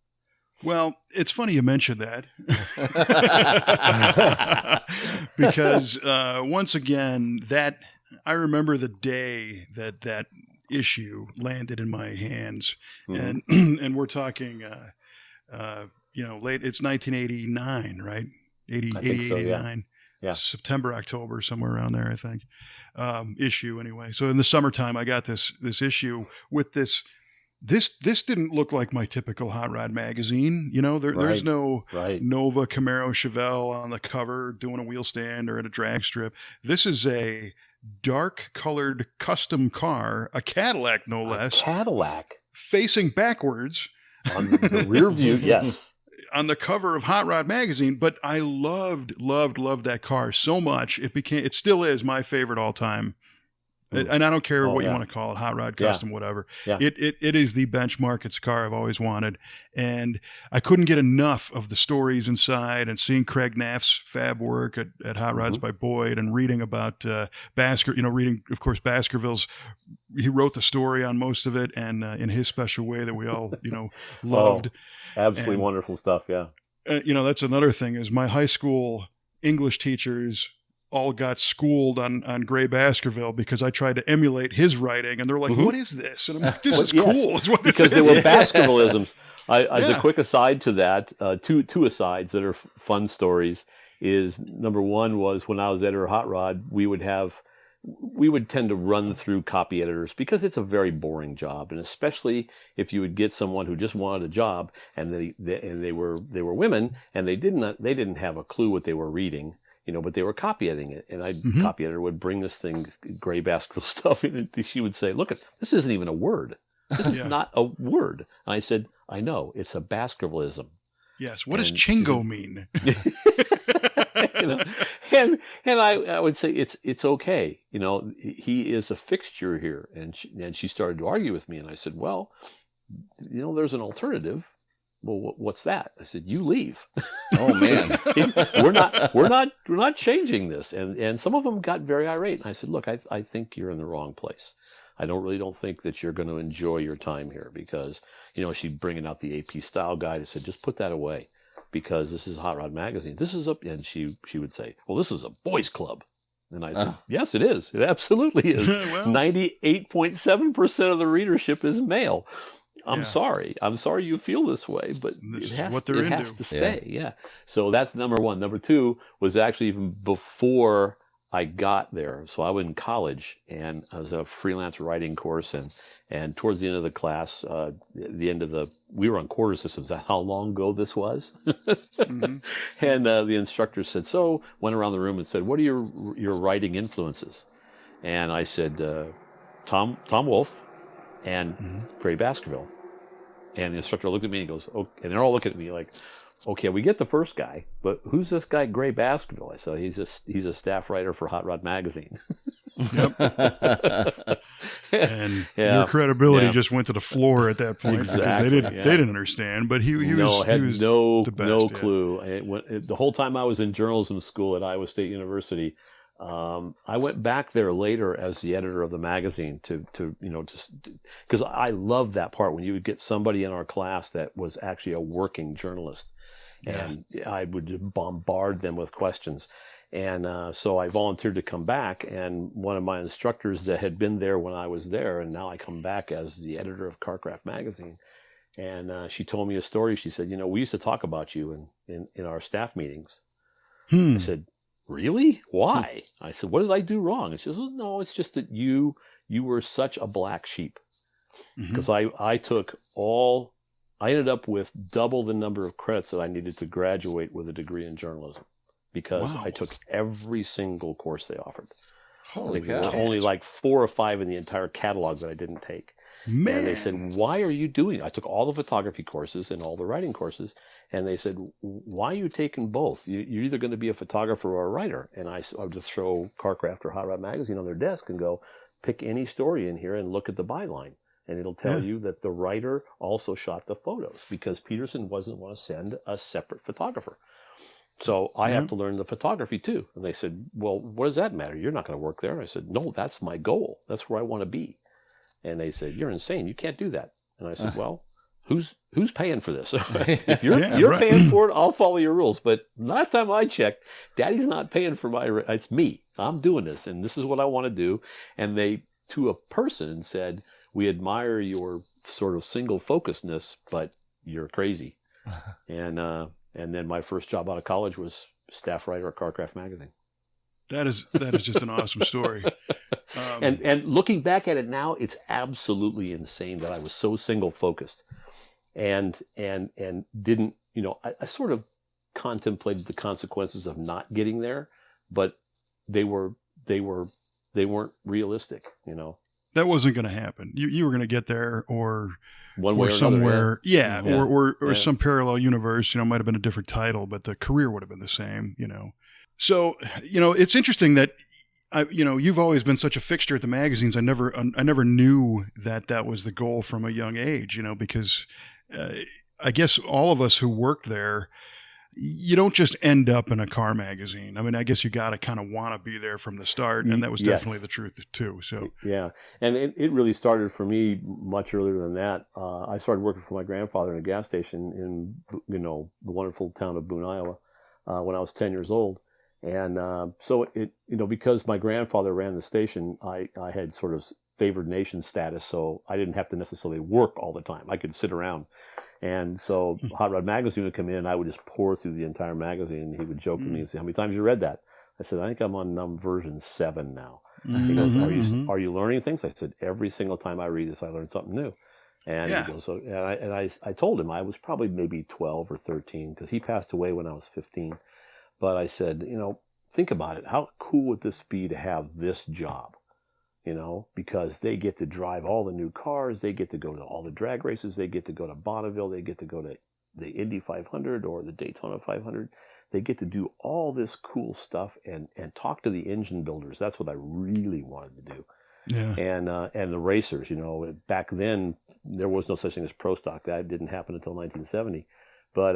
Well, it's funny you mentioned that because once again, I remember the day that issue landed in my hands, and we're talking, late. It's 1989, right? 89. Yeah. September, October, somewhere around there, I think. Issue anyway. So in the summertime, I got this issue with this This didn't look like my typical hot rod magazine. You know, there's no Right. Nova Camaro Chevelle on the cover doing a wheel stand or at a drag strip. This is a dark colored custom car, a Cadillac no less, Cadillac facing backwards on the rear view. Yes. on the cover of Hot Rod magazine. But I loved that car so much. It still is my favorite all time. And I don't care what you want to call it, hot rod, custom, whatever. Yeah. It is the benchmark. It's a car I've always wanted. And I couldn't get enough of the stories inside and seeing Craig Naff's fab work at Hot Rods by Boyd and reading about reading, of course, Baskerville's. He wrote the story on most of it and in his special way that we all, loved. Absolutely wonderful stuff. Yeah. That's another thing is my high school English teachers all got schooled on Gray Baskerville because I tried to emulate his writing, and they're like, "What is this?" And I'm like, "This is cool." It's what this because is. they were Baskervillisms. As a quick aside to that, two asides that are fun stories is number one was when I was editor of Hot Rod, we would tend to run through copy editors because it's a very boring job, and especially if you would get someone who just wanted a job and they were women and they didn't have a clue what they were reading. But they were copy editing it, and copy editor would bring this thing, Gray Baskerville stuff, and she would say, "Look, this isn't even a word. This is not a word." And I said, "I know, it's a Baskervillism." Yes. What does chingo mean? And I would say it's okay. He is a fixture here, and she started to argue with me, and I said, "Well, there's an alternative." Well, what's that? I said, "You leave." Oh man, we're not changing this. And some of them got very irate. And I said, "Look, I think you're in the wrong place. I don't think that you're going to enjoy your time here because she'd bringing out the AP style guide. I said, just put that away because this is Hot Rod magazine. This is and she would say, well, this is a boys club. And I said, yes, it is. It absolutely is. 98.7% of the readership is male. I'm sorry you feel this way, but it has to stay. Yeah. So that's number one. Number two was actually even before I got there. So I was in college and I was a freelance writing course and towards the end of the class, we were on quarter systems. That's how long ago this was. And the instructor said, went around the room and said, what are your writing influences? And I said, Tom Wolfe and Gray Baskerville. And the instructor looked at me and goes, "Oh," and they're all looking at me like, "Okay, we get the first guy, but who's this guy, Gray Baskerville?" I said, "He's a staff writer for Hot Rod magazine." Yep. And your credibility just went to the floor at that point. Exactly. Because they didn't understand, but he was the best, no clue. The whole time I was in journalism school at Iowa State University. I went back there later as the editor of the magazine to because I loved that part when you would get somebody in our class that was actually a working journalist, and I would just bombard them with questions. And so I volunteered to come back, and one of my instructors that had been there when I was there, and now I come back as the editor of Carcraft magazine, and she told me a story. She said, we used to talk about you in our staff meetings. I said, really? Why? I said, what did I do wrong? And she says, well, no, it's just that you were such a black sheep. Because I ended up with double the number of credits that I needed to graduate with a degree in journalism because I took every single course they offered. Holy cow. There were only like 4 or 5 in the entire catalog that I didn't take. Man. And they said, why are you doing it? I took all the photography courses and all the writing courses. And they said, why are you taking both? You're either going to be a photographer or a writer. And I would just throw Carcraft or Hot Rod magazine on their desk and go, pick any story in here and look at the byline. And it'll tell you that the writer also shot the photos because Petersen wasn't want to send a separate photographer. So I have to learn the photography too. And they said, well, what does that matter? You're not going to work there. And I said, no, that's my goal. That's where I want to be. And they said, you're insane. You can't do that. And I said, well, who's paying for this? If you're paying for it, I'll follow your rules. But last time I checked, Daddy's not paying for it's me. I'm doing this. And this is what I want to do. And they, to a person, said, we admire your sort of single focusedness, but you're crazy. And then my first job out of college was staff writer at Carcraft magazine. That is just an awesome story. And looking back at it now, it's absolutely insane that I was so single focused, and didn't, I sort of contemplated the consequences of not getting there, but they weren't realistic. That wasn't going to happen. You were going to get there, or one way or somewhere, another, or some parallel universe. Might have been a different title, but the career would have been the same. So it's interesting that you've always been such a fixture at the magazines. I never knew that was the goal from a young age. Because I guess all of us who worked there, you don't just end up in a car magazine. I mean, I guess you got to kind of want to be there from the start, and that was definitely the truth too. So yeah, and it really started for me much earlier than that. I started working for my grandfather in a gas station in the wonderful town of Boone, Iowa, when I was 10 years old, and so it because my grandfather ran the station, I had sort of favored nation status, so I didn't have to necessarily work all the time. I could sit around. And so Hot Rod Magazine would come in, and I would just pour through the entire magazine, and he would joke with me and say, "How many times you read that?" I said, "I think I'm on version 7 now." He goes, "Are you learning things?" I said, "Every single time I read this, I learn something new." And he goes, "So," and I told him I was probably maybe 12 or 13, because he passed away when I was 15. But I said, think about it. How cool would this be to have this job? Because they get to drive all the new cars, they get to go to all the drag races, they get to go to Bonneville, they get to go to the Indy 500 or the Daytona 500. They get to do all this cool stuff and talk to the engine builders. That's what I really wanted to do. Yeah. And the racers, back then there was no such thing as pro stock. That didn't happen until 1970. But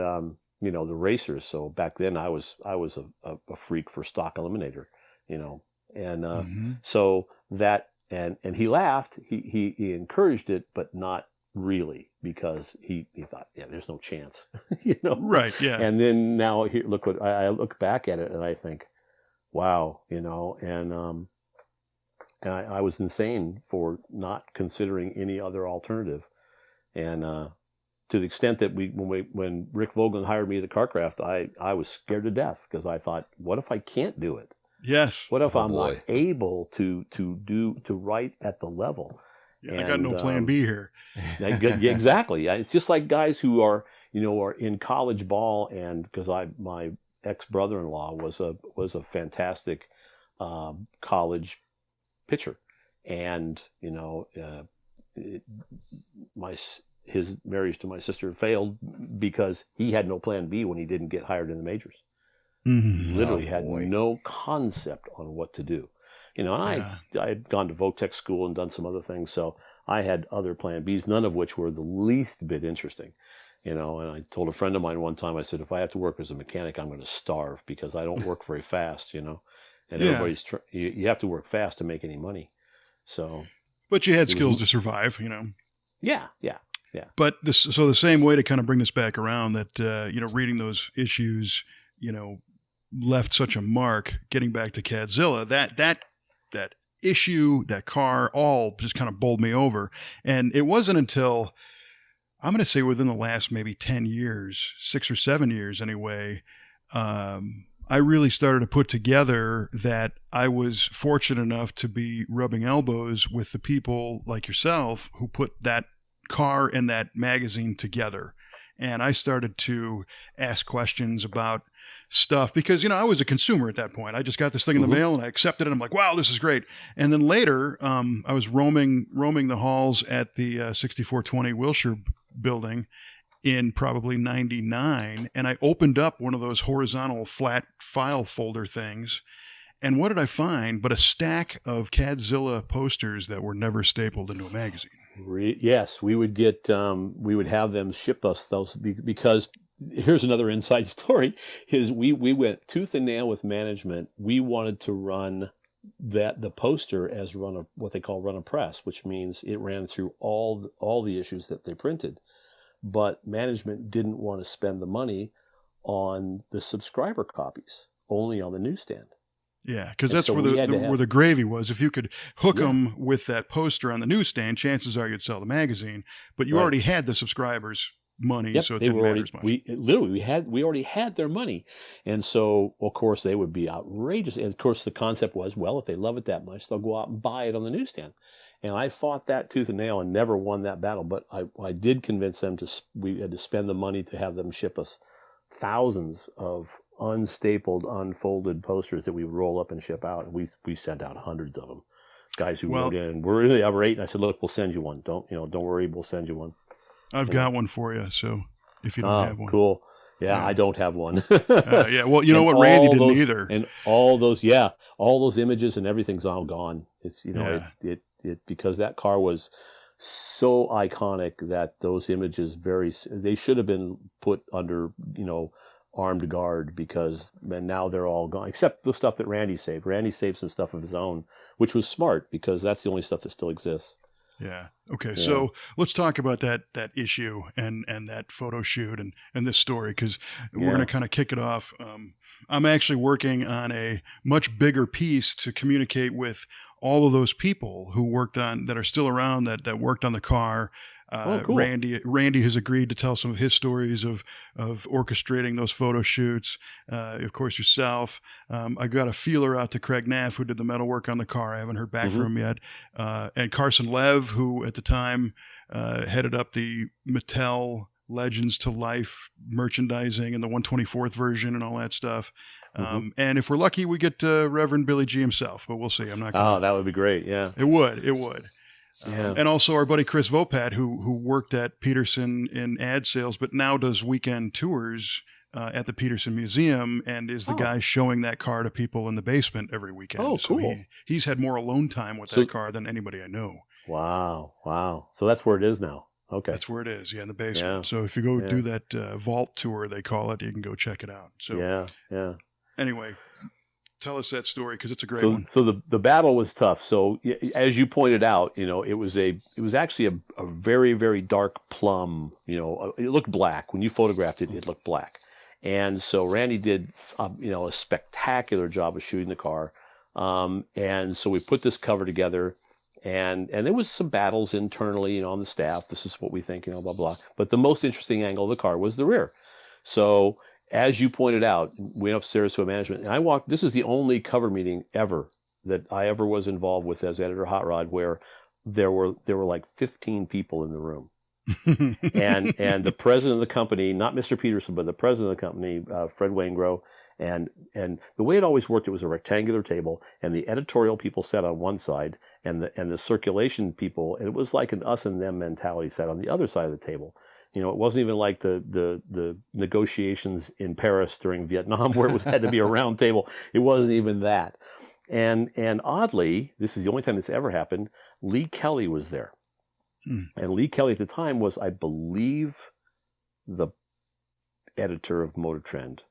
the racers. So back then I was a freak for stock eliminator, and so that, and he laughed, he encouraged it, but not really, because he thought, there's no chance, Right. Yeah. And then now look what I look back at it and I think, wow, and I was insane for not considering any other alternative. And to the extent that when Rick Vogelin hired me at Carcraft, I was scared to death, because I thought, what if I can't do it? Yes. What if I'm not able to write at the level? Yeah, I got no plan B here. Exactly. It's just like guys who are in college ball, and because my ex-brother-in-law was a fantastic college pitcher, and his marriage to my sister failed because he had no plan B when he didn't get hired in the majors. Mm-hmm. Literally had no concept on what to do. And I had gone to Votech school and done some other things, so I had other plan Bs, none of which were the least bit interesting. And I told a friend of mine one time, I said, if I have to work as a mechanic, I'm going to starve, because I don't work very fast, and everybody's you have to work fast to make any money. So, but you had skills to survive, Yeah. But so the same way to kind of bring this back around, that reading those issues, left such a mark. Getting back to CadZZilla, that issue, that car, all just kind of bowled me over. And it wasn't until, I'm going to say, within the last maybe 10 years, 6 or 7 years anyway, I really started to put together that I was fortunate enough to be rubbing elbows with the people like yourself who put that car and that magazine together. And I started to ask questions about stuff, because I was a consumer at that point. I just got this thing in the mail and I accepted it. I'm like, wow, this is great. And then later, I was roaming the halls at the 6420 Wilshire building in probably 99, and I opened up one of those horizontal flat file folder things. And what did I find but a stack of CadZZilla posters that were never stapled into a magazine? Yes, we would have them ship us those, because here's another inside story, is we went tooth and nail with management. We wanted to run the poster as what they call run a press, which means it ran through all the issues that they printed. But management didn't want to spend the money on the subscriber copies, only on the newsstand. Yeah, because that's where the gravy was. If you could hook them with that poster on the newsstand, chances are you'd sell the magazine. But you already had the subscribers money, Yep, so it they didn't were matter already. as much. We already had their money, and so of course they would be outrageous. And of course the concept was, well, if they love it that much, they'll go out and buy it on the newsstand. And I fought that tooth and nail and never won that battle. But I did convince them we had to spend the money to have them ship us thousands of unstapled, unfolded posters that we would roll up and ship out. And we sent out hundreds of them. Guys who wrote in, we're really irate, and I said, look, we'll send you one. Don't worry, we'll send you one. I've got one for you, so if you don't have one. Cool. Yeah, I don't have one. Yeah, well, you know what? Randy didn't either. And all those images and everything's all gone. It's, it because that car was so iconic that those images they should have been put under, armed guard and now they're all gone, except the stuff that Randy saved. Randy saved some stuff of his own, which was smart because that's the only stuff that still exists. Yeah. Okay. Yeah. So let's talk about that issue and that photo shoot and this story, because we're going to kind of kick it off. I'm actually working on a much bigger piece to communicate with all of those people who that are still around that worked on the car. Cool. Randy has agreed to tell some of his stories of orchestrating those photo shoots. Of course, yourself. I got a feeler out to Craig Naff, who did the metal work on the car. I haven't heard back from him yet. And Carson Lev, who at the time headed up the Mattel Legends to Life merchandising and the 124th version and all that stuff. And if we're lucky, we get Reverend Billy G himself, but we'll see. I'm not gonna... Oh, that would be great. Yeah. It would. Yeah. And also our buddy Chris Vopat, who worked at Petersen in ad sales, but now does weekend tours at the Petersen Museum and is the guy showing that car to people in the basement every weekend. Oh, cool. So he's had more alone time with that car than anybody I know. Wow. So that's where it is now. Okay. That's where it is, in the basement. Yeah. So if you go do that vault tour, they call it, you can go check it out. So yeah. Anyway, tell us that story because it's a great one. So the battle was tough. So as you pointed out, it was actually a very, very dark plum. It looked black when you photographed it. It looked black, and so Randy did a spectacular job of shooting the car. And so we put this cover together, and there was some battles internally, on the staff. This is what we think, blah blah. But the most interesting angle of the car was the rear. So as you pointed out, went upstairs to a management, and I walked. This is the only cover meeting ever that I ever was involved with as editor Hot Rod, where there were like 15 people in the room, and the president of the company, not Mr. Petersen, but the president of the company, Fred Waingro, and the way it always worked, it was a rectangular table, and the editorial people sat on one side, and the circulation people, and it was like an us and them mentality, sat on the other side of the table. It wasn't even like the negotiations in Paris during Vietnam where it had to be a round table. It wasn't even that. And oddly, this is the only time this ever happened, Lee Kelly was there. And Lee Kelly at the time was, I believe, the editor of Motor Trend.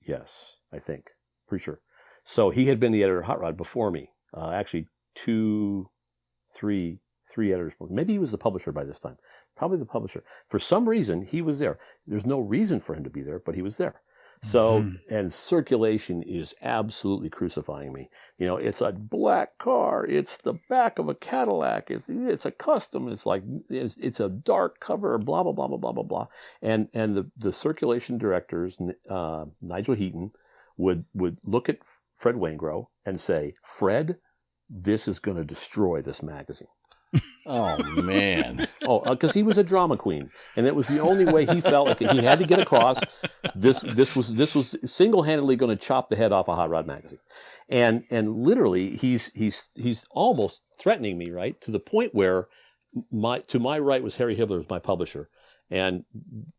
Yes, I think. Pretty sure. So he had been the editor of Hot Rod before me. Actually, three editors. Maybe he was the publisher by this time. Probably the publisher. For some reason, he was there. There's no reason for him to be there, but he was there. So, and circulation is absolutely crucifying me. It's a black car. It's the back of a Cadillac. It's a custom. It's like, it's a dark cover, blah, blah, blah, blah, blah, blah, blah. And the circulation directors, Nigel Heaton, would look at Fred Waingro and say, Fred, this is going to destroy this magazine. Oh, man. Because he was a drama queen, and it was the only way he felt like he had to get across. This was single-handedly going to chop the head off a Hot Rod magazine, and literally he's almost threatening me, right, to the point where to my right was Harry Hibbler, was my publisher, and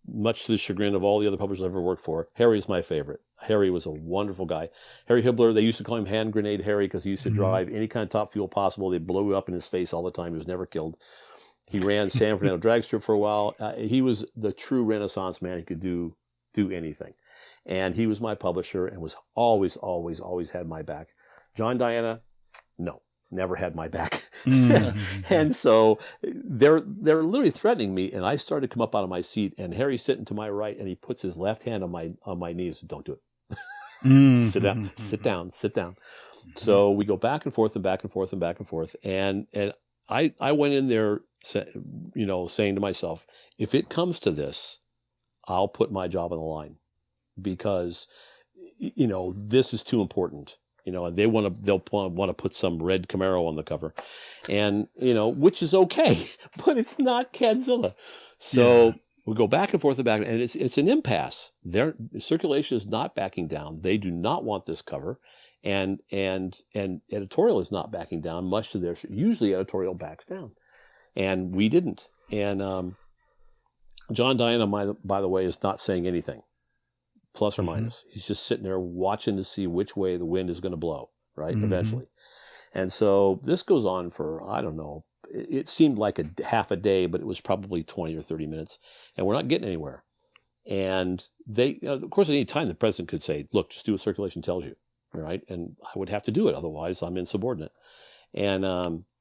much to the chagrin of all the other publishers I've ever worked for, Harry is my favorite. Harry was a wonderful guy. Harry Hibbler, they used to call him Hand Grenade Harry because he used to drive any kind of top fuel possible. They blew up in his face all the time. He was never killed. He ran San Fernando Drag Strip for a while. He was the true Renaissance man. He could do anything. And he was my publisher and was always had my back. John Diana, no, never had my back. And so they're literally threatening me, and I started to come up out of my seat, and Harry's sitting to my right, and he puts his left hand on my knee and said, don't do it. Sit down. So we go back and forth and back and forth and back and forth. And I went in there, saying to myself, if it comes to this, I'll put my job on the line because, this is too important. And they'll want to put some red Camaro on the cover, and which is okay, but it's not CadZZilla. So we go back and forth and back, and it's an impasse. Their circulation is not backing down. They do not want this cover, and editorial is not backing down. Much to their usually editorial backs down, and we didn't. And John Diana, by the way, is not saying anything, plus or minus. He's just sitting there watching to see which way the wind is going to blow, right? Eventually. And so this goes on for, I don't know, it seemed like a half a day, but it was probably 20 or 30 minutes, and we're not getting anywhere. And they, of course, at any time the president could say, look, just do what circulation tells you, right? And I would have to do it. Otherwise I'm insubordinate. And,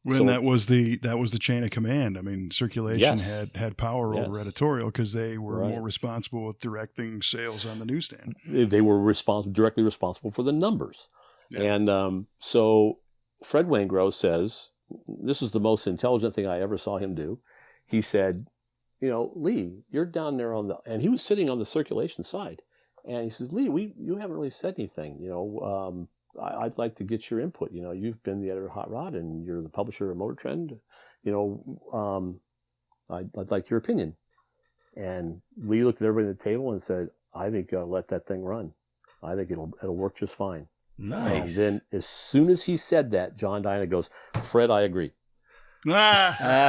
that was the chain of command. I mean, circulation had power over editorial because they were more responsible with directing sales on the newsstand. They were directly responsible for the numbers. Yeah. And so Fred Waingro says, this was the most intelligent thing I ever saw him do. He said, Lee, you're down there and he was sitting on the circulation side. And he says, Lee, you haven't really said anything, I'd like to get your input. You've been the editor of Hot Rod and you're the publisher of Motor Trend. I'd like your opinion. And Lee looked at everybody at the table and said, I think you ought to let that thing run. I think it'll work just fine. Nice. And then as soon as he said that, John Diana goes, Fred, I agree. Because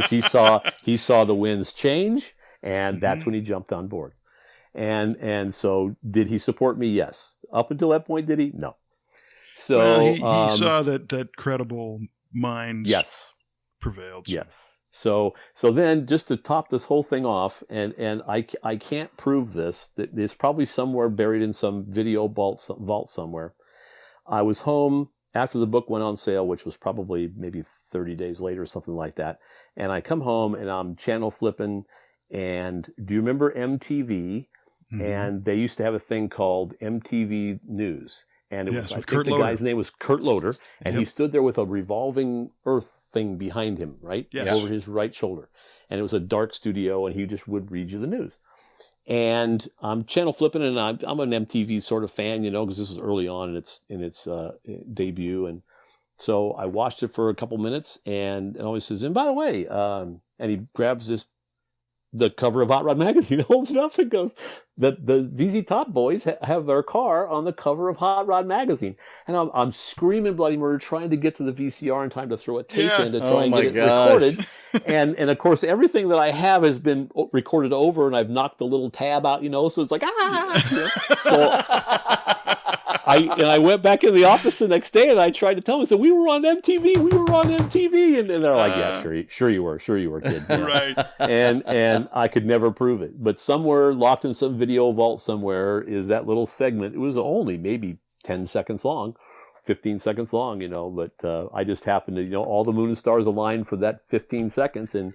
he saw the winds change, and that's when he jumped on board. And so did he support me? Yes. Up until that point, did he? No. So he saw that credible minds prevailed. Yes. So then just to top this whole thing off, and I can't prove this, that it's probably somewhere buried in some video vault somewhere. I was home after the book went on sale, which was probably maybe 30 days later or something like that. And I come home and I'm channel flipping. And do you remember MTV? And they used to have a thing called MTV News. And it was, I think the guy's name was Kurt Loder. And he stood there with a revolving earth thing behind him, right? Yes. Over his right shoulder. And it was a dark studio, and he just would read you the news. And I'm channel flipping, and I'm an MTV sort of fan, because this was early on in its debut. And so I watched it for a couple minutes, and always says, and by the way, and he grabs the cover of Hot Rod magazine, holds it up and goes, the ZZ Top boys have their car on the cover of Hot Rod magazine. And I'm screaming bloody murder, trying to get to the VCR in time to throw a tape in to try and get it recorded. And of course, everything that I have has been recorded over, and I've knocked the little tab out, so it's like, So I went back in the office the next day, and I tried to tell them, I said, we were on MTV. And they're like, yeah, sure you were, kid. Right. And I could never prove it. But somewhere locked in some video vault somewhere is that little segment. It was only maybe 10 seconds long, 15 seconds long, but I just happened to, all the moon and stars aligned for that 15 seconds. And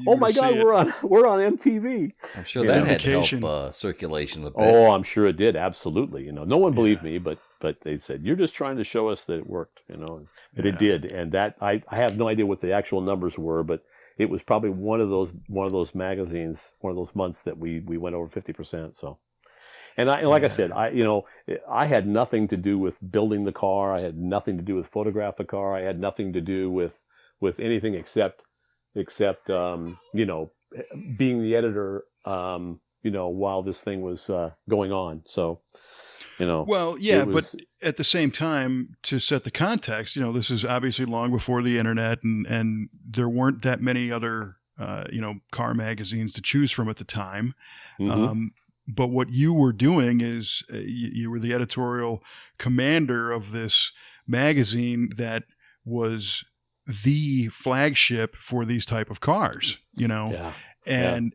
oh my God, we're on MTV. I'm sure that had to help circulation a bit. Oh, I'm sure it did. Absolutely. No one believed me, but they said, you're just trying to show us that it worked, and it did. And that I have no idea what the actual numbers were, but it was probably one of those magazines, one of those months that we went over 50%. So, and I said, I had nothing to do with building the car. I had nothing to do with photograph the car. I had nothing to do with anything except being the editor, while this thing was going on. So, Well, yeah, but at the same time, to set the context, this is obviously long before the internet, and there weren't that many other, car magazines to choose from at the time. But what you were doing is you were the editorial commander of this magazine that was the flagship for these type of cars, And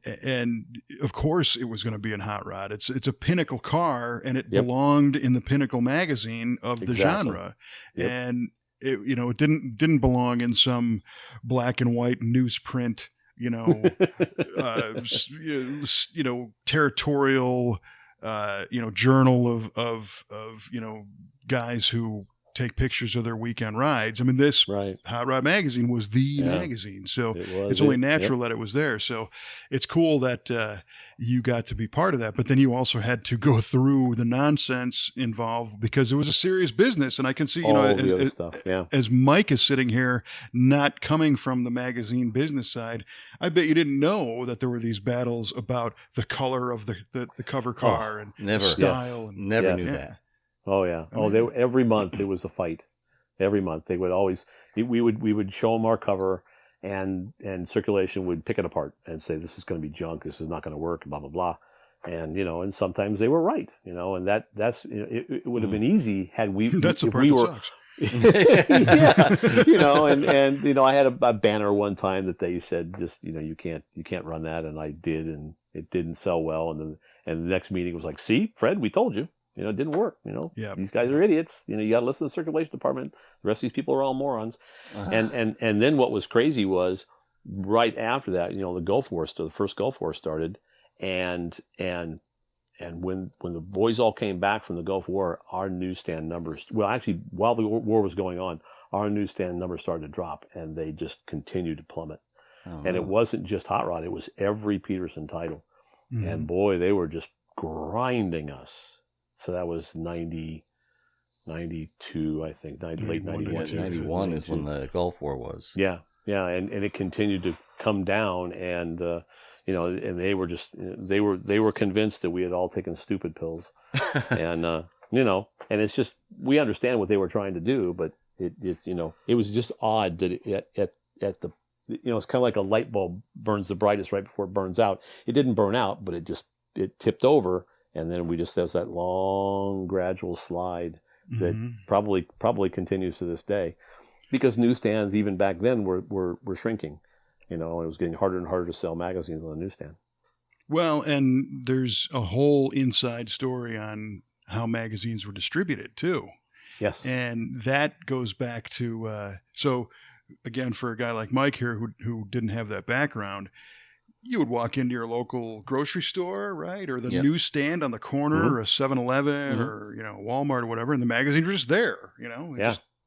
of course it was going to be in Hot Rod. It's a pinnacle car, and it belonged in the pinnacle magazine of the genre. Yep. And it didn't belong in some black and white newsprint, territorial, journal of guys who take pictures of their weekend rides. I mean, this Right. Hot Rod magazine was the magazine, so it's only natural that it was there. So it's cool that you got to be part of that, but then you also had to go through the nonsense involved because it was a serious business. And I can see, all the other stuff. Yeah. As Mike is sitting here, not coming from the magazine business side, I bet you didn't know that there were these battles about the color of the cover car and never. the style. Yes. And, never knew that. Oh yeah. Every month it was a fight. Every month they would always we would show them our cover, and circulation would pick it apart and say this is going to be junk. This is not going to work. Blah blah blah. And and sometimes they were right. And that's it would have been easy had we that's if the part we that were. sucks. and I had a banner one time that they said just you can't run that, and I did, and it didn't sell well, and the next meeting was like, see, Fred, we told you, it didn't work, these guys are idiots, you got to listen to the circulation department, the rest of these people are all morons. And then what was crazy was right after that, the Gulf War, the first Gulf War started, and when the boys all came back from the Gulf War, our newsstand numbers, well, actually, while the war was going on, our newsstand numbers started to drop, and they just continued to plummet. And it wasn't just Hot Rod, it was every Petersen title. Mm-hmm. And boy, they were just grinding us. So that was 92, I think, late 91. 91 is when the Gulf War was. Yeah, and it continued to come down, and and they were just they were convinced that we had all taken stupid pills, and and it's just we understand what they were trying to do, but it was just odd that at the it's kind of like a light bulb burns the brightest right before it burns out. It didn't burn out, but it tipped over, and then there's that long gradual slide that probably continues to this day, because newsstands even back then were shrinking. It was getting harder and harder to sell magazines on the newsstand. Well, and there's a whole inside story on how magazines were distributed too. Yes. And that goes back to, so again, for a guy like Mike here who didn't have that background, you would walk into your local grocery store, right? Or the newsstand on the corner, or a 7-Eleven or, Walmart or whatever, and the magazines were just there,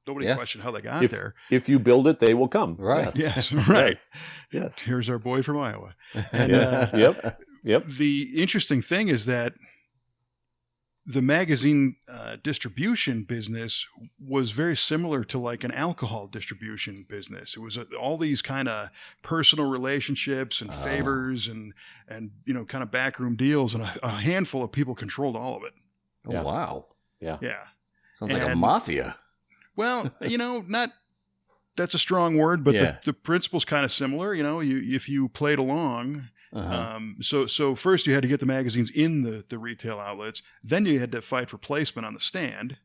Nobody questioned how they got there. If you build it, they will come. Right. Yes. Right. Yes. Here's our boy from Iowa. And, Yep. The interesting thing is that the magazine distribution business was very similar to like an alcohol distribution business. It was all these kind of personal relationships and favors and kind of backroom deals, and a handful of people controlled all of it. Oh, wow. Yeah. Yeah. Sounds like a mafia. Well, that's a strong word, but the principle's kind of similar. If you played along. So first you had to get the magazines in the retail outlets. Then you had to fight for placement on the stand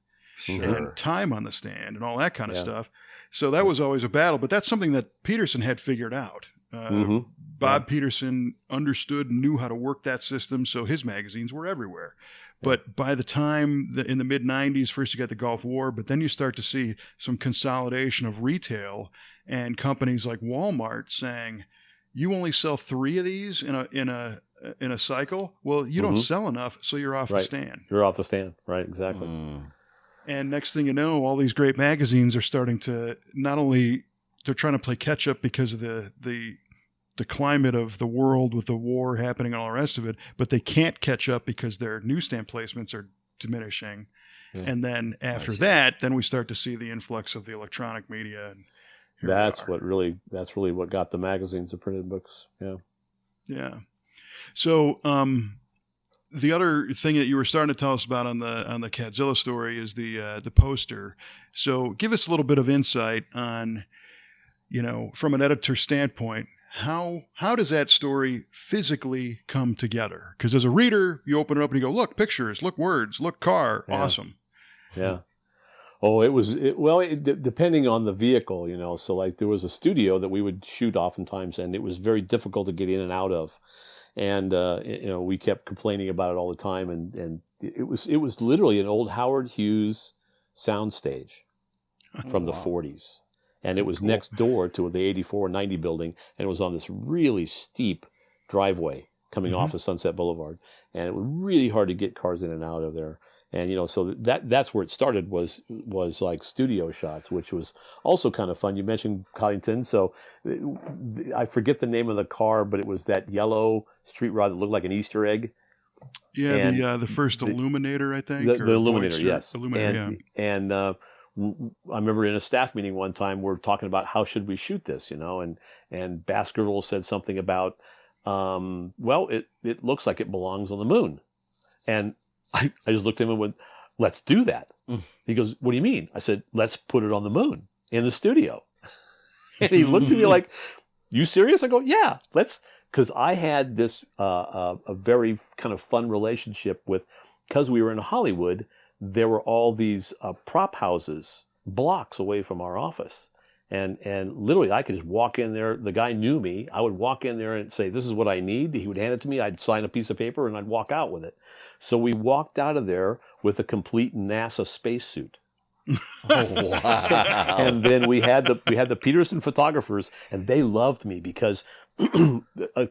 and time on the stand and all that kind of stuff. So that was always a battle, but that's something that Petersen had figured out. Bob Petersen understood and knew how to work that system, so his magazines were everywhere. But by the time in the mid-90s, first you got the Gulf War, but then you start to see some consolidation of retail and companies like Walmart saying, you only sell 3 of these in a cycle. Well, you don't sell enough, so you're off the stand. You're off the stand, right? Exactly. And next thing you know, all these great magazines are starting to not only they're trying to play catch up because of the climate of the world with the war happening and all the rest of it, but they can't catch up because their newsstand placements are diminishing. Yeah. And then after that, then we start to see the influx of the electronic media. And that's really what got the magazines, the printed books. Yeah. Yeah. So, the other thing that you were starting to tell us about on the CadZZilla story is the poster. So give us a little bit of insight on, from an editor standpoint, how does that story physically come together? Because as a reader, you open it up and you go, look, pictures, look, words, look, car, awesome. Yeah. Oh, depending on the vehicle, so like there was a studio that we would shoot oftentimes, and it was very difficult to get in and out of. And, we kept complaining about it all the time. And it was literally an old Howard Hughes soundstage from the 40s. And it was next door to the 84-90 building, and it was on this really steep driveway coming off of Sunset Boulevard. And it was really hard to get cars in and out of there. And so that's where it started was like studio shots, which was also kind of fun. You mentioned Coddington, so I forget the name of the car, but it was that yellow street rod that looked like an Easter egg. Yeah, the first Illuminator, I think. The Illuminator, yes. Illuminator, and I remember in a staff meeting one time we're talking about how should we shoot this, and Baskerville said something about, well, it looks like it belongs on the moon, and I just looked at him and went, let's do that. He goes, what do you mean? I said, let's put it on the moon in the studio. And he looked at me like, you serious? I go, yeah, let's, because I had this a very kind of fun relationship with, because we were in Hollywood, there were all these prop houses blocks away from our office. And literally I could just walk in there. The guy knew me. I would walk in there and say, this is what I need. He would hand it to me. I'd sign a piece of paper and I'd walk out with it. So we walked out of there with a complete NASA spacesuit. Oh, wow. And then we had the Petersen photographers, and they loved me because kind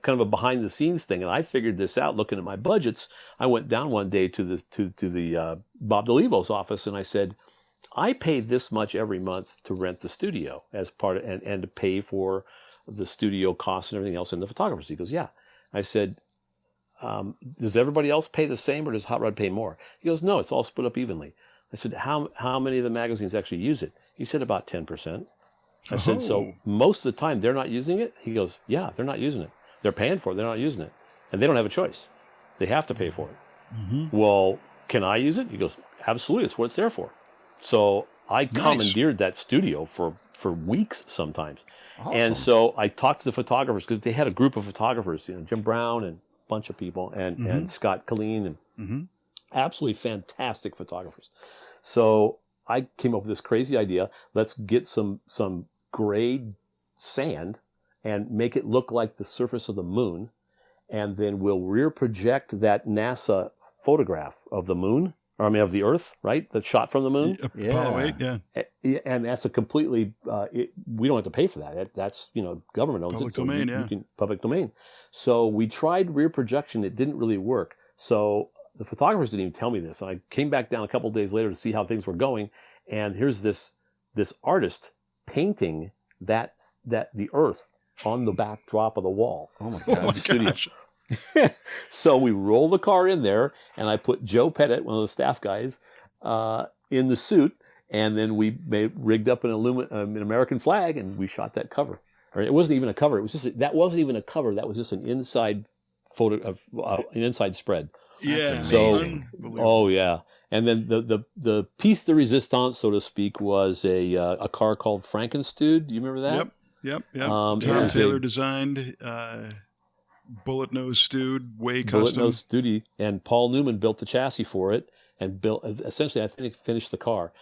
of a behind the scenes thing. And I figured this out looking at my budgets. I went down one day to the Bob DeLevo's office, and I said, I paid this much every month to rent the studio as part of, and to pay for the studio costs and everything else and the photographers. He goes, yeah. I said, does everybody else pay the same, or does Hot Rod pay more? He goes, no, it's all split up evenly. I said, how many of the magazines actually use it? He said, about 10%. I said, so most of the time they're not using it? He goes, yeah, they're not using it. They're paying for it. They're not using it. And they don't have a choice. They have to pay for it. Mm-hmm. Well, can I use it? He goes, absolutely. It's what it's there for. So I commandeered that studio for weeks sometimes. Awesome. And so I talked to the photographers because they had a group of photographers, Jim Brown and a bunch of people, and Scott Colleen, and absolutely fantastic photographers. So I came up with this crazy idea. Let's get some gray sand and make it look like the surface of the moon. And then we'll rear project that NASA photograph of the moon, of the Earth, right? The shot from the moon. Apollo 8, yeah. And that's a completely, we don't have to pay for that. That's, government owns public it. So domain, you can, public domain. So we tried rear projection. It didn't really work. So the photographers didn't even tell me this. And I came back down a couple of days later to see how things were going. And here's this artist painting that the Earth on the backdrop of the wall. Oh my God. Studio. So we roll the car in there, and I put Joe Pettit, one of the staff guys, in the suit, and then we rigged up an American flag, and we shot that cover. Or it wasn't even a cover. That wasn't even a cover. That was just an inside photo of an inside spread. Yeah. So, oh yeah. And then the piece de resistance, so to speak, was a car called Frankenstein. Do you remember that? Yep. Tom Taylor designed. Bullet nose stewed, way custom. Bullet nose stewed, and Paul Newman built the chassis for it and built. Essentially, I think finished the car.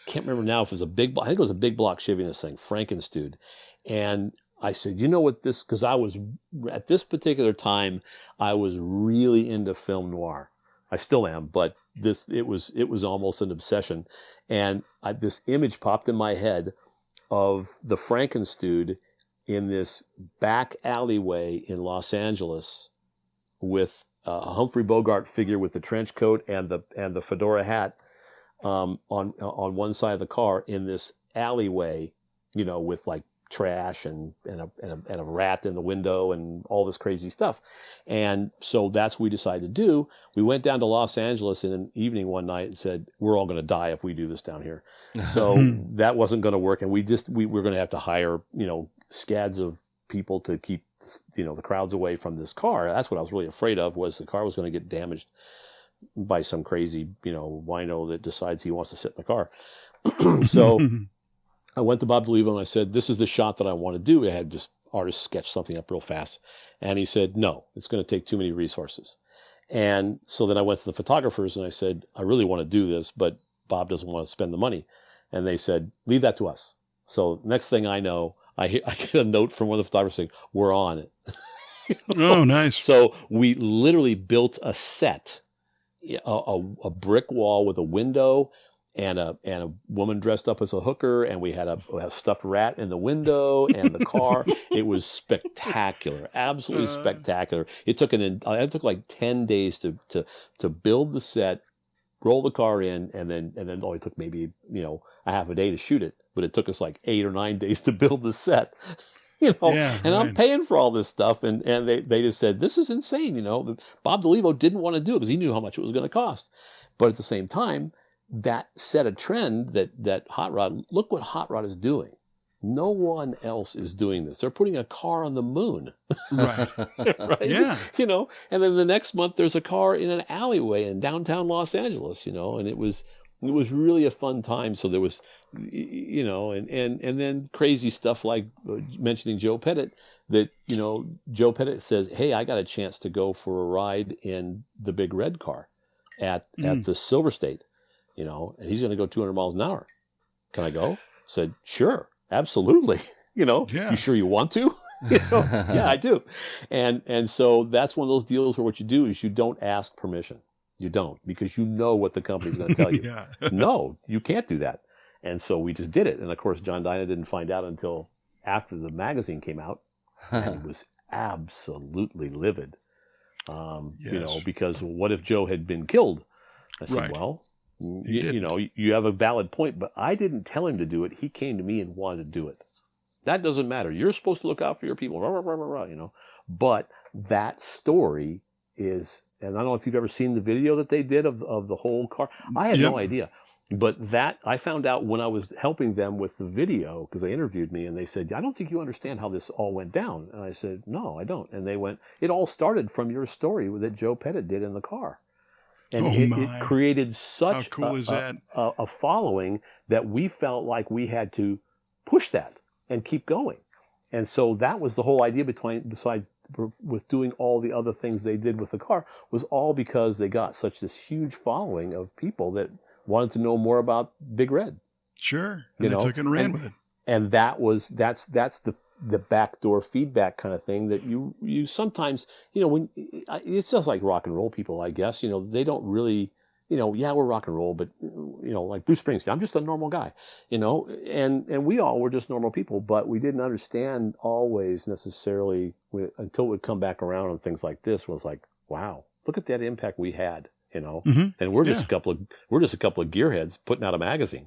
Can't remember now if it was a big. I think it was a big block Chevy in this thing, Frankenstein. And I said, you know what this? Because I was at this particular time, I was really into film noir. I still am, but it was almost an obsession. And this image popped in my head of the Frankenstein in this back alleyway in Los Angeles with a Humphrey Bogart figure with the trench coat and the fedora hat on one side of the car in this alleyway, with like trash and a rat in the window and all this crazy stuff. And so that's what we decided to do. We went down to Los Angeles in an evening one night and said, we're all going to die if we do this down here. So that wasn't going to work. And we were going to have to hire, scads of people to keep, the crowds away from this car. That's what I was really afraid of, was the car was going to get damaged by some crazy, wino that decides he wants to sit in the car. So I went to Bob DeLevo and I said, this is the shot that I want to do. I had this artist sketch something up real fast. And he said, no, it's going to take too many resources. And so then I went to the photographers and I said, I really want to do this, but Bob doesn't want to spend the money. And they said, leave that to us. So next thing I know, I get a note from one of the photographers saying, we're on it. Oh, nice. So we literally built a set, a brick wall with a window and a woman dressed up as a hooker, and we had a stuffed rat in the window and the car. It was spectacular, absolutely spectacular. It took like 10 days to build the set, roll the car in, and then it only took maybe, a half a day to shoot it, but it took us like 8 or 9 days to build the set. And I'm paying for all this stuff, and they just said, this is insane. Bob DeLevo didn't want to do it because he knew how much it was going to cost. But at the same time, that set a trend that Hot Rod, look what Hot Rod is doing. No one else is doing this. They're putting a car on the moon. Right. Right? Yeah. And then the next month there's a car in an alleyway in downtown Los Angeles, and it was really a fun time. So there was, and then crazy stuff like mentioning Joe Pettit, that, Joe Pettit says, hey, I got a chance to go for a ride in the big red car at the Silver State, and he's going to go 200 miles an hour. Can I go? Said, sure, absolutely. Yeah. You sure you want to? Yeah, I do. And so that's one of those deals where what you do is you don't ask permission. You don't, because you know what the company's going to tell you. Yeah. No, you can't do that. And so we just did it. And of course, John Dyna didn't find out until after the magazine came out, and he was absolutely livid. Yes. Because what if Joe had been killed? I said, Right. well, you have a valid point, but I didn't tell him to do it. He came to me and wanted to do it. That doesn't matter. You're supposed to look out for your people, But that story is, and I don't know if you've ever seen the video that they did of the whole car. I had no idea. But that I found out when I was helping them with the video, because they interviewed me and they said, I don't think you understand how this all went down. And I said, no, I don't. And they went, it all started from your story that Joe Pettit did in the car. And it created such a following that we felt like we had to push that and keep going. And so that was the whole idea besides with doing all the other things they did with the car, was all because they got such this huge following of people that wanted to know more about Big Red. Sure. And they took and ran with it. And that's the backdoor feedback kind of thing that you sometimes, when it's just like rock and roll people, I guess, they don't really, yeah, we're rock and roll, but, like Bruce Springsteen, I'm just a normal guy, and we all were just normal people, but we didn't understand always necessarily until it would come back around on things like this, was like, wow, look at that impact we had. And we're just a couple of gearheads putting out a magazine,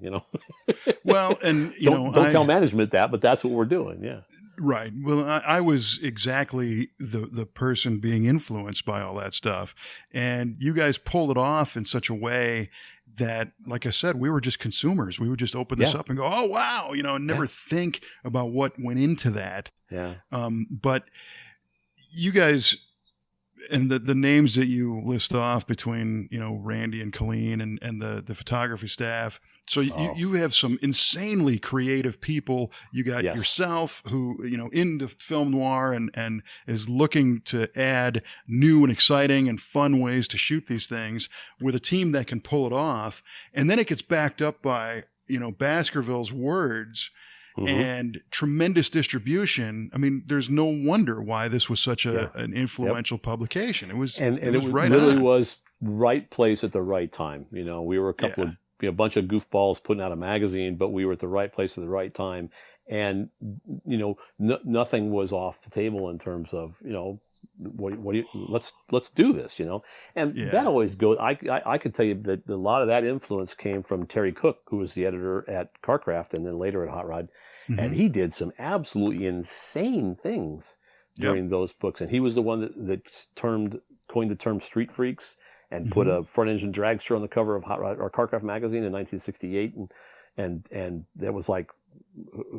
Well, and don't tell management that, but that's what we're doing. Yeah. Right. Well, I was exactly the person being influenced by all that stuff. And you guys pulled it off in such a way that, like I said, we were just consumers. We would just open this up and go, oh, wow, and never think about what went into that. Yeah. But you guys, and the names that you list off between, Randy and Colleen and the photography staff. So you have some insanely creative people. You got yourself who, into film noir and is looking to add new and exciting and fun ways to shoot these things with a team that can pull it off. And then it gets backed up by, Baskerville's words. Mm-hmm. And tremendous distribution. I mean, there's no wonder why this was such an influential publication. It was, and it was right literally on. Was right place at the right time. We were a bunch of goofballs putting out a magazine, but we were at the right place at the right time. And nothing was off the table in terms of let's do this. And that always goes. I can tell you that a lot of that influence came from Terry Cook, who was the editor at Carcraft and then later at Hot Rod, and he did some absolutely insane things during those books. And he was the one that coined the term street freaks and put a front engine dragster on the cover of Hot Rod or Carcraft magazine in 1968, and that was like,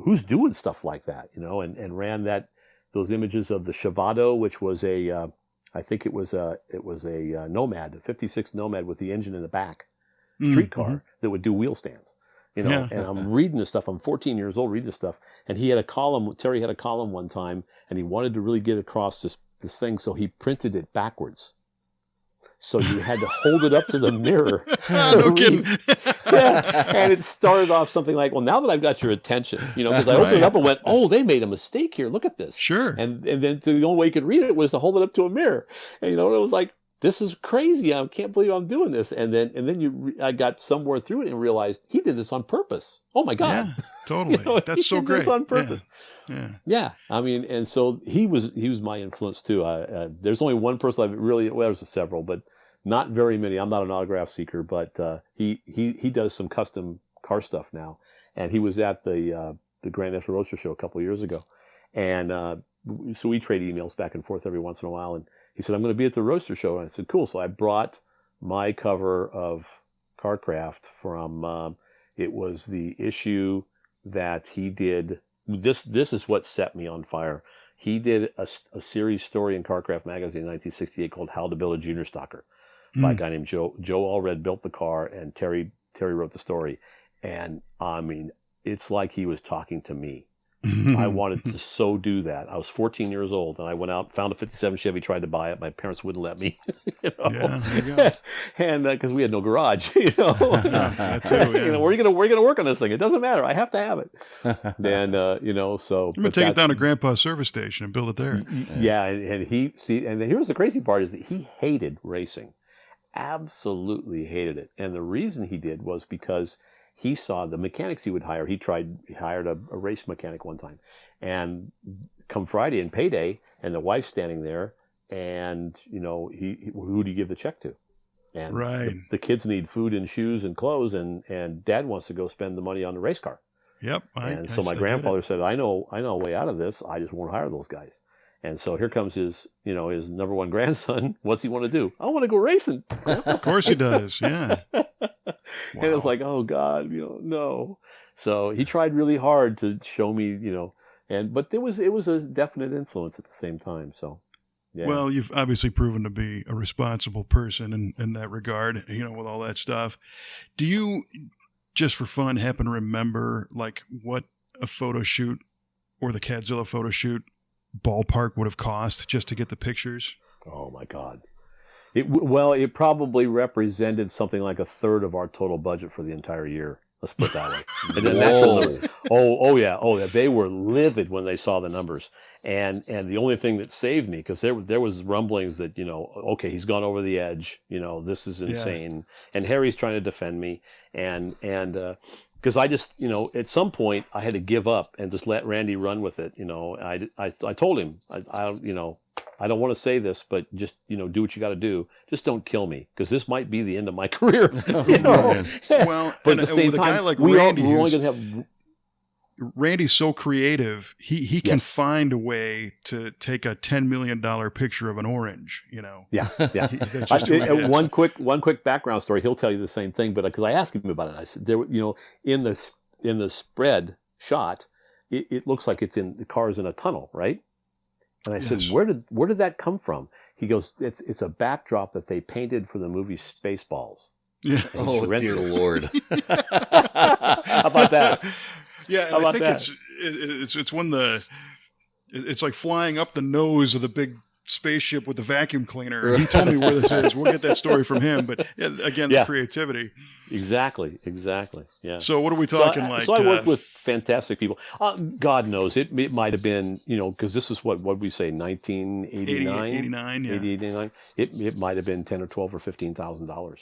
who's doing stuff like that, and ran those images of the Chavado, which was I think it was a Nomad, a 56 Nomad with the engine in the back, streetcar that would do wheel stands, and I'm reading this stuff. I'm 14 years old, reading this stuff. And Terry had a column one time, and he wanted to really get across this thing. So he printed it backwards. So you had to hold it up to the mirror. No kidding. And it started off something like, well, now that I've got your attention, because I opened it up and went, oh, they made a mistake here. Look at this. Sure. And then the only way you could read it was to hold it up to a mirror. And, it was like, this is crazy. I can't believe I'm doing this. And then I got somewhere through it and realized he did this on purpose. Oh my God. Yeah, totally. That's so great. This on purpose. Yeah. I mean, and so he was my influence too. There's only one person there's several, but not very many. I'm not an autograph seeker, but he does some custom car stuff now. And he was at the Grand National Roadster Show a couple of years ago. And so we trade emails back and forth every once in a while. And he said, I'm going to be at the Roadster Show. And I said, cool. So I brought my cover of Carcraft from, it was the issue that he did. This is what set me on fire. He did a series story in Carcraft magazine in 1968 called How to Build a Junior Stalker by a guy named Joe. Joe Allred built the car, and Terry wrote the story. And I mean, it's like he was talking to me. I wanted to so do that. I was 14 years old, and I went out, found a 57 Chevy, tried to buy it. My parents wouldn't let me, you know? Yeah, there you go. And because we had no garage, you know, That too, yeah. you know, we're gonna work on this thing. It doesn't matter. I have to have it. And you know, so I'm gonna take it down to Grandpa's service station and build it there. Yeah, and here's the crazy part is that he hated racing, absolutely hated it. And the reason he did was because he saw the mechanics he would hire. He hired a race mechanic one time, and come Friday and payday, and the wife's standing there, and you know, who do you give the check to? And right. the kids need food and shoes and clothes, and Dad wants to go spend the money on the race car. Yep. So my grandfather said, I know a way out of this. I just won't hire those guys. And so here comes his number one grandson. What's he want to do? I want to go racing. Of course he does. Yeah. And it's like, oh God, no. So he tried really hard to show me, but it was a definite influence at the same time. So, yeah. Well, you've obviously proven to be a responsible person in that regard, with all that stuff. Do you, just for fun, happen to remember like what a photo shoot or the CadZZilla photo shoot ballpark would have cost just to get the pictures? Oh my God. It probably represented something like a third of our total budget for the entire year. Let's put it that way. And then actual number. Oh yeah. They were livid when they saw the numbers. And the only thing that saved me, because there was rumblings that, okay, he's gone over the edge. This is insane. Yeah. And Harry's trying to defend me. And because I just, at some point I had to give up and just let Randy run with it. I told him, I don't want to say this, but just, do what you got to do. Just don't kill me, because this might be the end of my career. Well, but at the same time, a guy like Randy, we're only going to have. Randy's so creative. He can find a way to take a $10 million picture of an orange. Yeah. One quick background story. He'll tell you the same thing, but because I asked him about it, I said, in the spread shot, it looks like the car's in a tunnel, right? And I said, where did that come from? He goes, it's a backdrop that they painted for the movie Spaceballs. Yeah. Oh, dear Lord. How about that? Yeah, and I think it's when it's like flying up the nose of the big spaceship with the vacuum cleaner. He told me where this is. We'll get that story from him. But again, the creativity. Exactly. Yeah. So what are we talking like? So I worked with fantastic people. God knows it might have been, because this is what we say, 1989, 89, yeah. 89. It might have been $10,000 or $12,000 or $15,000.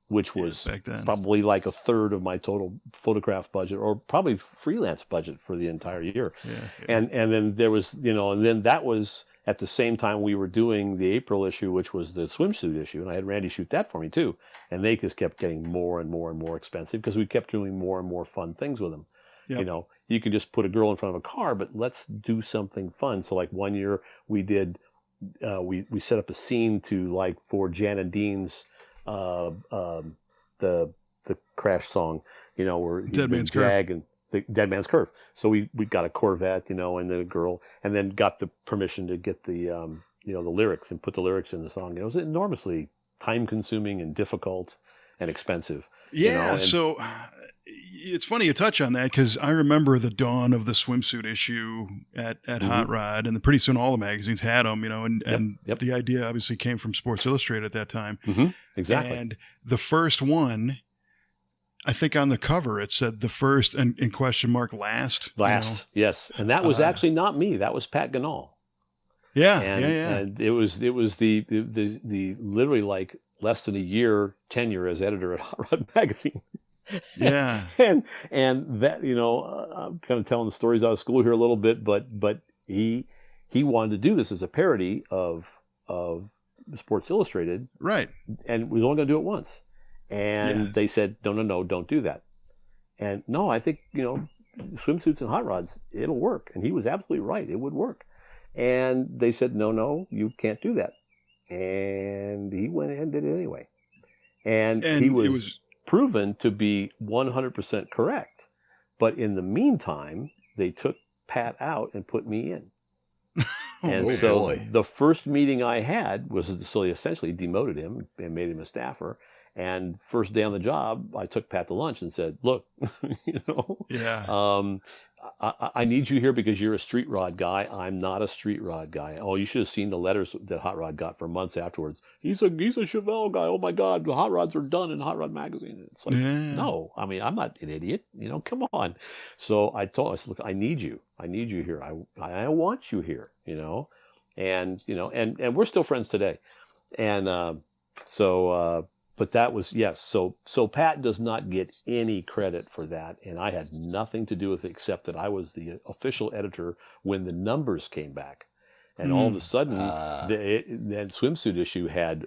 Which was probably like a third of my total photograph budget, or probably freelance budget for the entire year. Yeah. And then there was, and then that was at the same time we were doing the April issue, which was the swimsuit issue. And I had Randy shoot that for me too. And they just kept getting more and more and more expensive because we kept doing more and more fun things with them. Yep. You can just put a girl in front of a car, but let's do something fun. So like one year we did, we set up a scene for Jan and Dean's, the Crash song, where Dead Man's Jag and the Dead Man's Curve. So we got a Corvette, and then a girl, and then got the permission to get the the lyrics and put the lyrics in the song. It was enormously time consuming and difficult and expensive. Yeah. So it's funny you touch on that, because I remember the dawn of the swimsuit issue at Hot Rod, and pretty soon all the magazines had them, and the idea obviously came from Sports Illustrated at that time. Mm-hmm. Exactly. And the first one, I think on the cover it said the first and in question mark last. Yes. And that was actually not me. That was Pat Ganal. Yeah. And it was the literally like less than a year tenure as editor at Hot Rod Magazine. Yeah. and that, I'm kind of telling the stories out of school here a little bit, but he wanted to do this as a parody of Sports Illustrated, Right. and we was only going to do it once. And they said, no, don't do that. And no, I think, swimsuits and hot rods, it'll work. And he was absolutely right. It would work. And they said, no, you can't do that. And he went ahead and did it anyway. And he was proven to be 100% correct. But in the meantime, they took Pat out and put me in. The first meeting I had was, so they essentially demoted him and made him a staffer. And first day on the job, I took Pat to lunch and said, look, I need you here because you're a street rod guy. I'm not a street rod guy. Oh, you should have seen the letters that Hot Rod got for months afterwards. He's a Chevelle guy. Oh my God, the hot rods are done in Hot Rod magazine. It's like, no, I mean, I'm not an idiot. Come on. So I told him, look, I need you here. I want you here, and we're still friends today. And but that was, yes. So Pat does not get any credit for that. And I had nothing to do with it except that I was the official editor when the numbers came back. And all of a sudden, that swimsuit issue had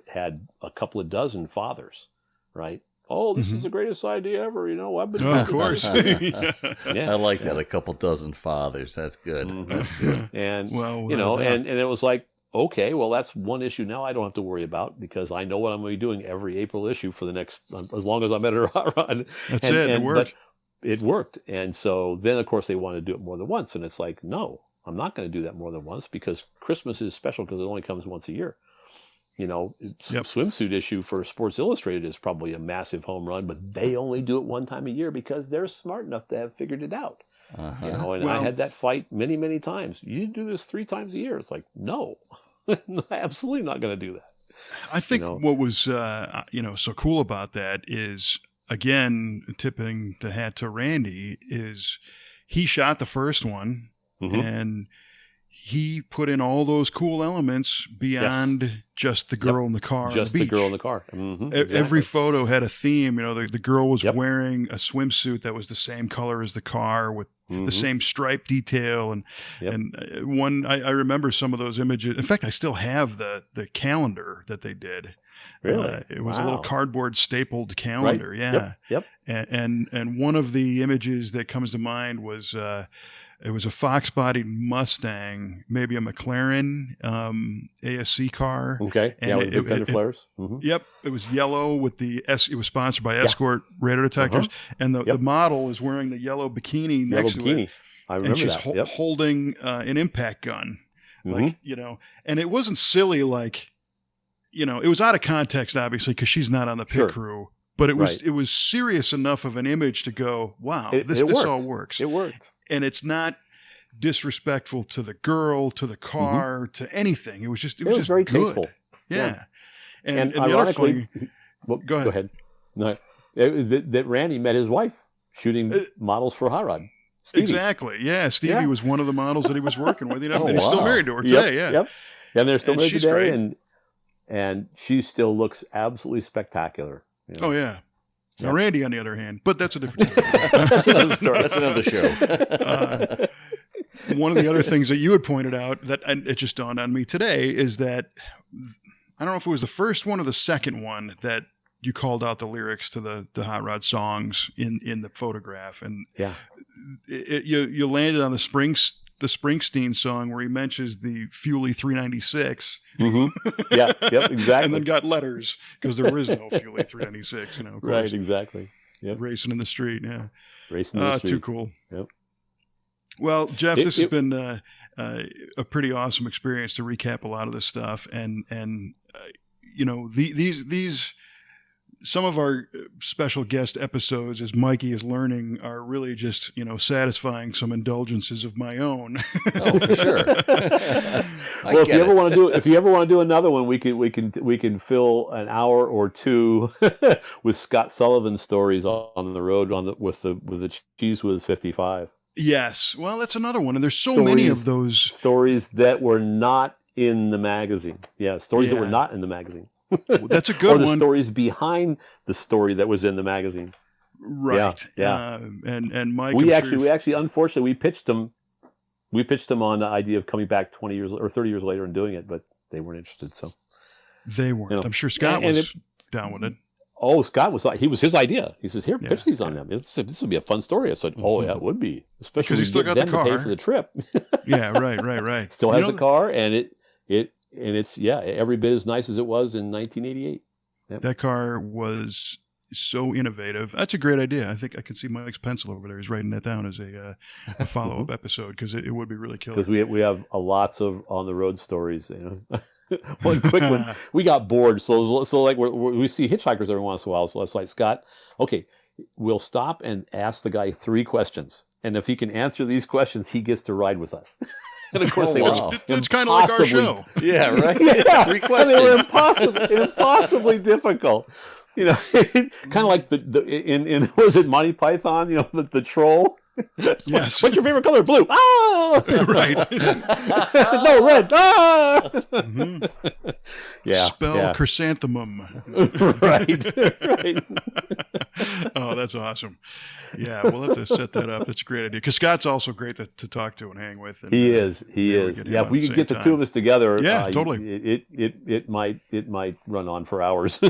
a couple of dozen fathers, right? Oh, this is the greatest idea ever. I've been of course. I like that. A couple dozen fathers. That's good. That's good. And, and it was like, okay, well, that's one issue now I don't have to worry about because I know what I'm going to be doing every April issue for the next, as long as I'm editor Hot Rod. That's it. It worked. It worked. And so then, of course, they want to do it more than once. And it's like, no, I'm not going to do that more than once because Christmas is special because it only comes once a year. Swimsuit issue for Sports Illustrated is probably a massive home run, but they only do it one time a year because they're smart enough to have figured it out. I had that fight many, many times. You do this 3 times a year. It's like, no, absolutely not going to do that. I think what was, so cool about that is, again, tipping the hat to Randy, is he shot the first one and he put in all those cool elements beyond just the girl in the car. Just the girl in the car. Exactly. Every photo had a theme. The girl was wearing a swimsuit that was the same color as the car with the same stripe detail. And one, I remember some of those images. In fact, I still have the calendar that they did. Really? It was a little cardboard stapled calendar. Right. Yeah. Yep. And one of the images that comes to mind was, it was a fox-bodied Mustang, maybe a McLaren ASC car. Okay, and with big fender flares. Yep, it was yellow with it was sponsored by Escort radar detectors, and the model is wearing the yellow bikini next to it. I remember and she's that. holding an impact gun, and it wasn't silly it was out of context, obviously, because she's not on the pit crew. But it was serious enough of an image to go, wow, this all works. It worked. And it's not disrespectful to the girl, to the car, to anything. It was just very good. tasteful. Yeah. And the ironically, go ahead. No, that Randy met his wife shooting models for Hot Rod. Stevie. Exactly. Yeah. Stevie was one of the models that he was working with. And he's still married to her today. Yep. And they're still married today. Great. And she still looks absolutely spectacular. Oh, yeah. Now, Randy, on the other hand, but that's a different story. That's another story. That's another show. One of the other things that you had pointed out and it just dawned on me today is that I don't know if it was the first one or the second one that you called out the lyrics to the Hot Rod songs in the photograph, and you landed on the Springsteen song where he mentions the Fuelie 396. Yeah, yep, exactly. And then got letters because there is no Fuelie 396, of course. Right, exactly. Yep. Racing in the street, yeah. Racing in the street. Too cool. Yep. Well, Jeff, this has been a pretty awesome experience to recap a lot of this stuff, and these some of our special guest episodes, as Mikey is learning, are really just satisfying some indulgences of my own. Oh, for sure. Well, if you ever want to do another one, we can fill an hour or two with Scott Sullivan stories on the road with the Cheese Whiz 55. Yes, well, that's another one, and there's so many of those stories that were not in the magazine. Yeah, stories that were not in the magazine. That's a good one. Or the stories behind the story that was in the magazine. Right. Yeah. And Mike, we actually, unfortunately, we pitched them on the idea of coming back 20 years or 30 years later and doing it, but they weren't interested. So They weren't. You know, I'm sure Scott was down with it. Oh, Scott was like, he was his idea. He says, "Here, Yeah, pitch these on them. This would be a fun story." I said, "Oh yeah, it would be, especially Because he when still you got get the them to pay car. for the trip." Yeah, right. Still You has know, a car, and it's every bit as nice as it was in 1988. Yep. That car was so innovative. That's a great idea. I think I can see Mike's pencil over there. He's writing that down as a follow-up episode because it would be really killer. Because we have lots of on the road stories. You know, one quick one. We got bored, so like we see hitchhikers every once in a while. So it's like, Scott, okay, we'll stop and ask the guy 3 questions, and if he can answer these questions, he gets to ride with us. And of course, it's kind of like our show. Yeah, right. Yeah, 3 questions. And they were impossibly difficult. You know, kind of like in what was it, Monty Python? You know, the troll. Yes. What's your favorite color? Blue. Ah. Right. No, red. Ah. Mm-hmm. Yeah. Spell chrysanthemum. Right. Oh, that's awesome. Yeah, we'll have to set that up. That's a great idea. Because Scott's also great to talk to and hang with. And, he is. Yeah, if we could get the 2 of us together, totally. It might run on for hours.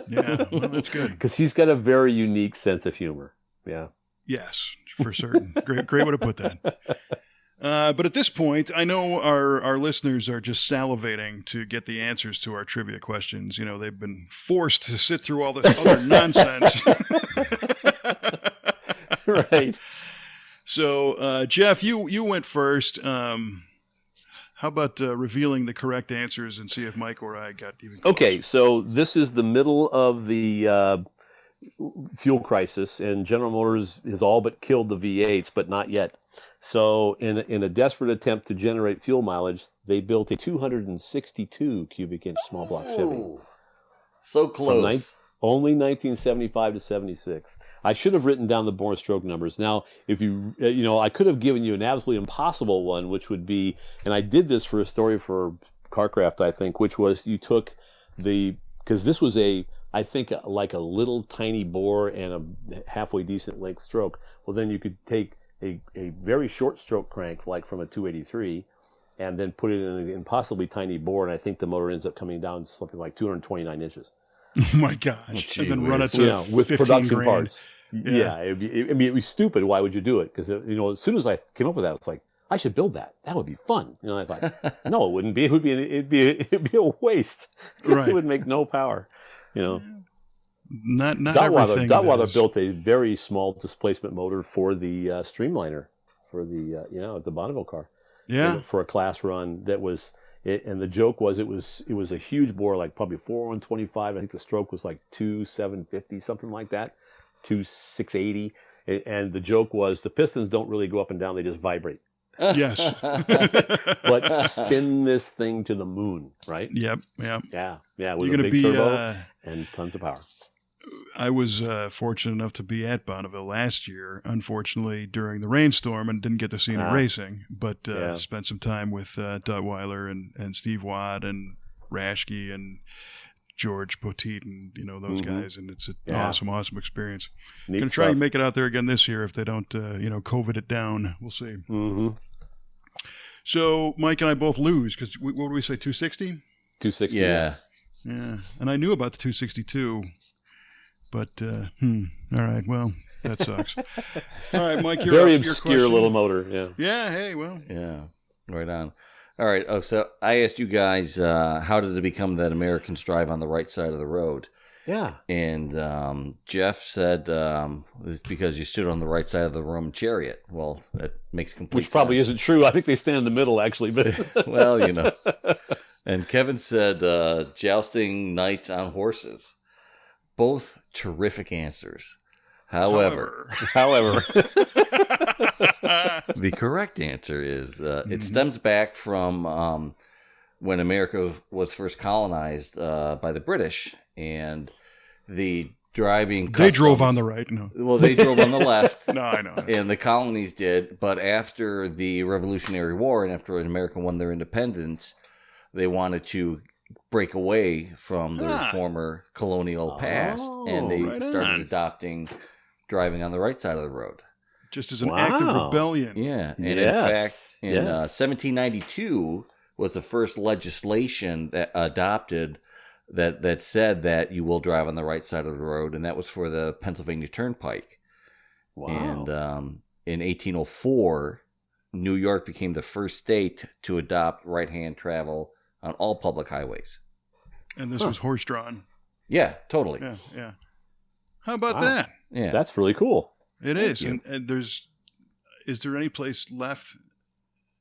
Yeah, well, that's good. Because he's got a very unique sense of humor. Yeah. Yes, for certain. Great way to put that. But at this point, I know our listeners are just salivating to get the answers to our trivia questions. You know, they've been forced to sit through all this other nonsense. Right. So, Jeff, you went first. How about revealing the correct answers and see if Mike or I got even close? Okay, so this is the middle of the fuel crisis, and General Motors has all but killed the V8s, but not yet. So in a desperate attempt to generate fuel mileage, they built a 262 cubic inch small block Chevy. So close. Only 1975 to 76. I should have written down the born stroke numbers. Now, if I could have given you an absolutely impossible one, which would be, and I did this for a story for CarCraft, I think, which was you took because this was I think like a little tiny bore and a halfway decent length stroke. Well, then you could take a very short stroke crank, like from a 283, and then put it in an impossibly tiny bore, and I think the motor ends up coming down something like 229 inches. Oh my gosh! And then run it to with production $15,000. Parts. Yeah, it'd be stupid. Why would you do it? Because as soon as I came up with that, it's like I should build that. That would be fun. I thought, no, it wouldn't be. It'd be a waste. Right. It would make no power. Not everything. Dotweiler built a very small displacement motor for the Streamliner, for the the Bonneville car. Yeah. For a class run that was. And the joke was it was a huge bore, like probably 425. I think the stroke was like 2,750, something like that, 2,680. And the joke was the pistons don't really go up and down; they just vibrate. Yes. But spin this thing to the moon, right? Yep. Yeah. With a big turbo and tons of power. I was fortunate enough to be at Bonneville last year, unfortunately, during the rainstorm and didn't get to see any racing, but spent some time with Dotweiler and Steve Watt and Rashke and George Poteet and those guys, and it's an awesome experience. Going to try and make it out there again this year if they don't COVID it down. We'll see. Mm-hmm. So Mike and I both lose because what did we say, 260? 260. Yeah. And I knew about the 262. But, all right, well, that sucks. All right, Mike, you're very up. obscure little motor, yeah. Yeah, hey, well. Yeah, right on. All right, so I asked you guys, how did it become that Americans drive on the right side of the road? Yeah. And Jeff said it's because you stood on the right side of the Roman chariot. Well, that makes complete sense. Which probably isn't true. I think they stand in the middle, actually. But well, And Kevin said jousting knights on horses. Both terrific answers. However, the correct answer is it stems back from when America was first colonized by the British, and the driving They drove on the right, no. Well, they drove on the left. No, I know. And the colonies did, but after the Revolutionary War and after America won their independence, they wanted to break away from their former colonial past, and they started adopting driving on the right side of the road. Just as an act of rebellion. Yeah, and in fact, in 1792 was the first legislation that adopted that said that you will drive on the right side of the road, and that was for the Pennsylvania Turnpike. Wow. And in 1804, New York became the first state to adopt right-hand travel on all public highways. And this was horse-drawn. Yeah, totally. Yeah. How about that? Yeah, That's really cool. It is. And is there any place left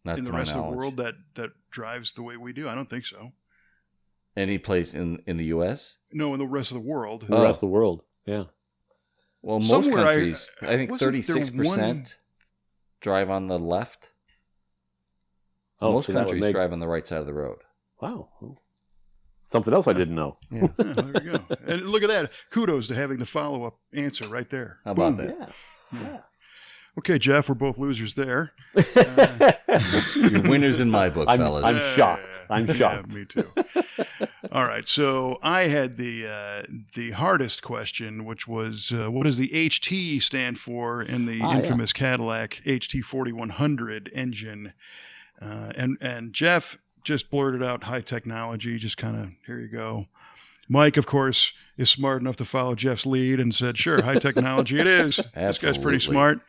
not in the to my rest of the knowledge. world that drives the way we do? I don't think so. Any place in the U.S.? No, in the rest of the world. In the rest of the world. Yeah. Well, most Somewhere countries, I think wasn't there 36% drive on the left. Oh, Most so that would countries make- drive on the right side of the road. Wow. Something else I didn't know. Yeah, there we go. And look at that. Kudos to having the follow-up answer right there. How about Boom. that? Yeah. Okay, Jeff, we're both losers there. You're winners in my book, fellas. I'm shocked. I'm Yeah, shocked. me too. All right, so I had the hardest question, which was what does the HT stand for in the infamous Cadillac HT 4100 engine? And Jeff just blurted out high technology, just kind of, here you go. Mike, of course, is smart enough to follow Jeff's lead and said, sure, high technology it is. This guy's pretty smart.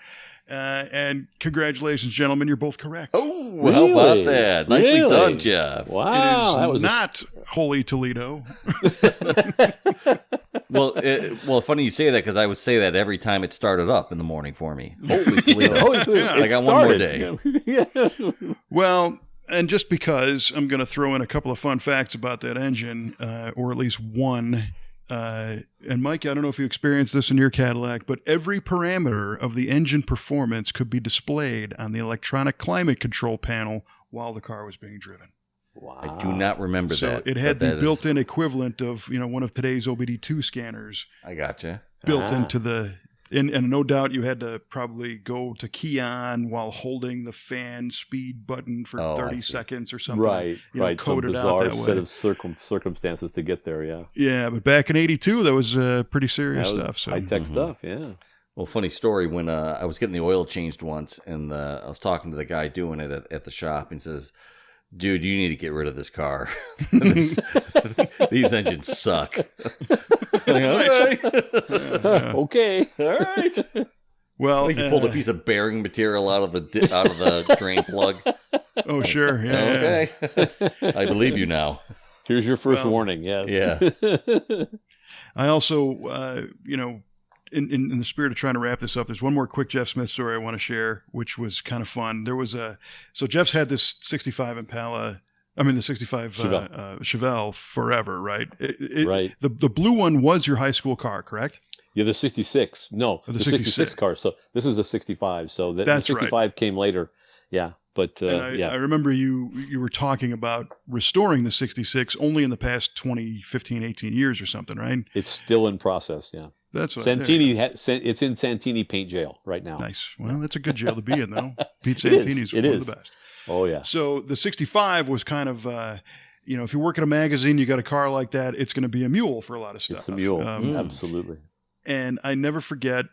And congratulations, gentlemen, you're both correct. Oh, Really? how about that? Nicely Really? done, Jeff. Wow. It that is was not Holy Toledo. Well, funny you say that because I would say that every time it started up in the morning for me. Holy Toledo. Holy Toledo. Yeah. It I got one more started. day. Yeah. Well, and just because I'm going to throw in a couple of fun facts about that engine, or at least one. And Mike, I don't know if you experienced this in your Cadillac, but every parameter of the engine performance could be displayed on the electronic climate control panel while the car was being driven. Wow. I do not remember So that. it had but the that built-in equivalent of, one of today's OBD2 scanners I gotcha. built into the. And no doubt you had to probably go to key on while holding the fan speed button for Oh, I 30 see. seconds or something. Right. Some coded out bizarre that way. set of circumstances to get there. Yeah. Yeah, but back in '82, that was pretty serious That was stuff. So high-tech stuff. Yeah. Well, funny story. When I was getting the oil changed once, and I was talking to the guy doing it at the shop, and he says, "Dude, you need to get rid of this car. These engines suck." Like, all right. Okay. All right. well, I think he pulled a piece of bearing material out of the drain plug. Oh, sure, yeah. Okay. I believe you now. Here's your first Well, warning. Yes. Yeah. I also, in the spirit of trying to wrap this up, there's one more quick Jeff Smith story I want to share, which was kind of fun. There was so Jeff's had this 65 Impala. I mean, the 65 Chevelle forever, right? Right. The blue one was your high school car, correct? Yeah, the 66. No, Oh, the the 66 66 car. So this is a 65. So the That's 65 came later. Yeah. But And yeah. I remember you were talking about restoring the 66 only in the past 20, 15, 18 years or something, right? It's still in process. Yeah. That's what Santini, it's in Santini paint jail right now. Nice. Well, that's a good jail to be in, though. Pete It is. Santini's It one is. of the best. Oh, yeah. So the 65 was kind of, if you work at a magazine, you got a car like that, it's going to be a mule for a lot of stuff. It's a mule. Absolutely. And I never forget,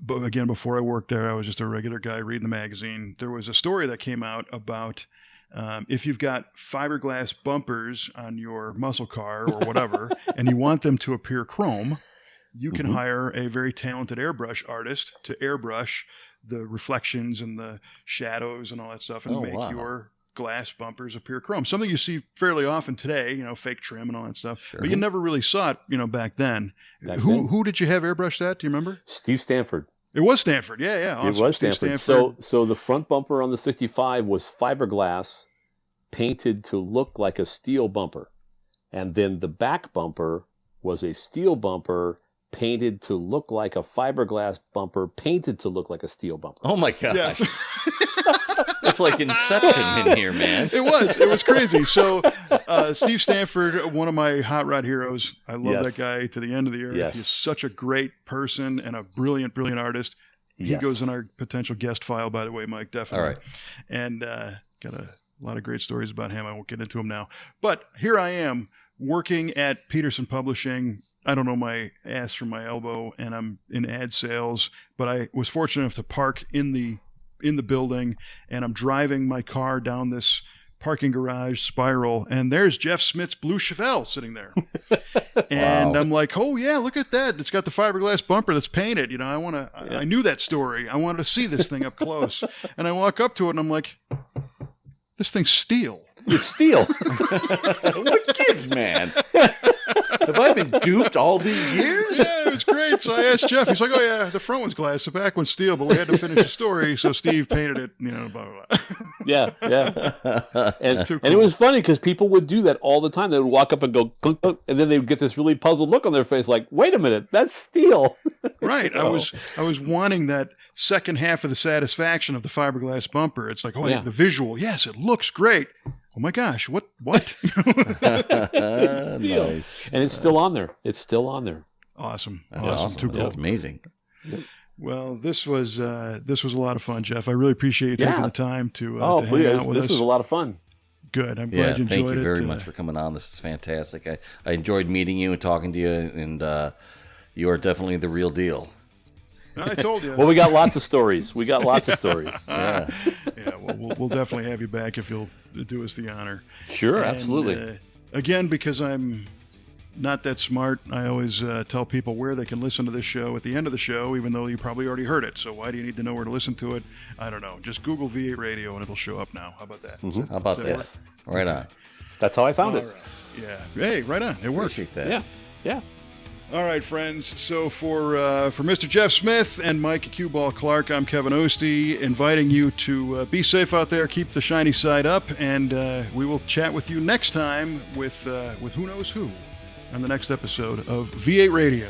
but again, before I worked there, I was just a regular guy reading the magazine. There was a story that came out about if you've got fiberglass bumpers on your muscle car or whatever, and you want them to appear chrome, you can hire a very talented airbrush artist to airbrush the reflections and the shadows and all that stuff and make your glass bumpers appear chrome. Something you see fairly often today, fake trim and all that stuff. Sure. But you never really saw it, back then. Who did you have airbrush that? Do you remember? Steve Stanford. It was Stanford. Yeah. Awesome. It was Steve Stanford. So the front bumper on the 65 was fiberglass painted to look like a steel bumper. And then the back bumper was a steel bumper painted to look like a fiberglass bumper painted to look like a steel bumper. Oh my god. Yes. It's like Inception in here, man. It was crazy. So Steve Stanford, one of my hot rod heroes. I love that guy to the end of the earth. Yes. He's such a great person and a brilliant, brilliant artist. He goes in our potential guest file, by the way, Mike, definitely. All right. And got a lot of great stories about him. I won't get into them now. But here I am working at Petersen Publishing. I don't know my ass from my elbow, and I'm in ad sales. But I was fortunate enough to park in the building, and I'm driving my car down this parking garage spiral, and there's Jeff Smith's blue Chevelle sitting there. And Wow. I'm like, oh yeah, look at that. It's got the fiberglass bumper that's painted. You know, I knew that story. I wanted to see this thing up close. And I walk up to it and I'm like, this thing's steel. It's steel. What gives, man? Have I been duped all these years? Yeah, it was great. So I asked Jeff. He's like, "Oh yeah, the front one's glass, the back one's steel, but we had to finish the story, so Steve painted it." You know, blah blah blah. Yeah. And Too and it cool. was funny because people would do that all the time. They would walk up and go clunk, clunk, and then they would get this really puzzled look on their face, like, "Wait a minute, that's steel." Right. Oh. I was wanting that second half of the satisfaction of the fiberglass bumper. It's like, oh Yeah. the visual. Yes, it looks great. Oh my gosh, what? Nice. And it's still on there. It's still on there. Awesome. That's Awesome. awesome. Too cool. That's amazing. Well, this was a lot of fun, Jeff. I really appreciate you taking Yeah. the time to Oh, hang please, out with this us. was a lot of fun. Good. I'm Yeah, glad you enjoyed thank it. you very much for coming on. This is fantastic. I enjoyed meeting you and talking to you, and you are definitely the real deal. I told you. Well, we got lots of stories. Yeah. Yeah, well, we'll definitely have you back if you'll do us the honor. Sure, And, absolutely. Again, because I'm not that smart, I always tell people where they can listen to this show at the end of the show, even though you probably already heard it. So why do you need to know where to listen to it? I don't know. Just Google V8 Radio and it'll show up now. How about that? Mm-hmm. How about Does that this? Right on. That's how I found All it. right. Yeah. Hey, right on. It works. Appreciate that. Yeah. All right, friends. So for Mr. Jeff Smith and Mike Q-Ball Clark, I'm Kevin Ostie, inviting you to be safe out there, keep the shiny side up, and we will chat with you next time with who knows who on the next episode of V8 Radio.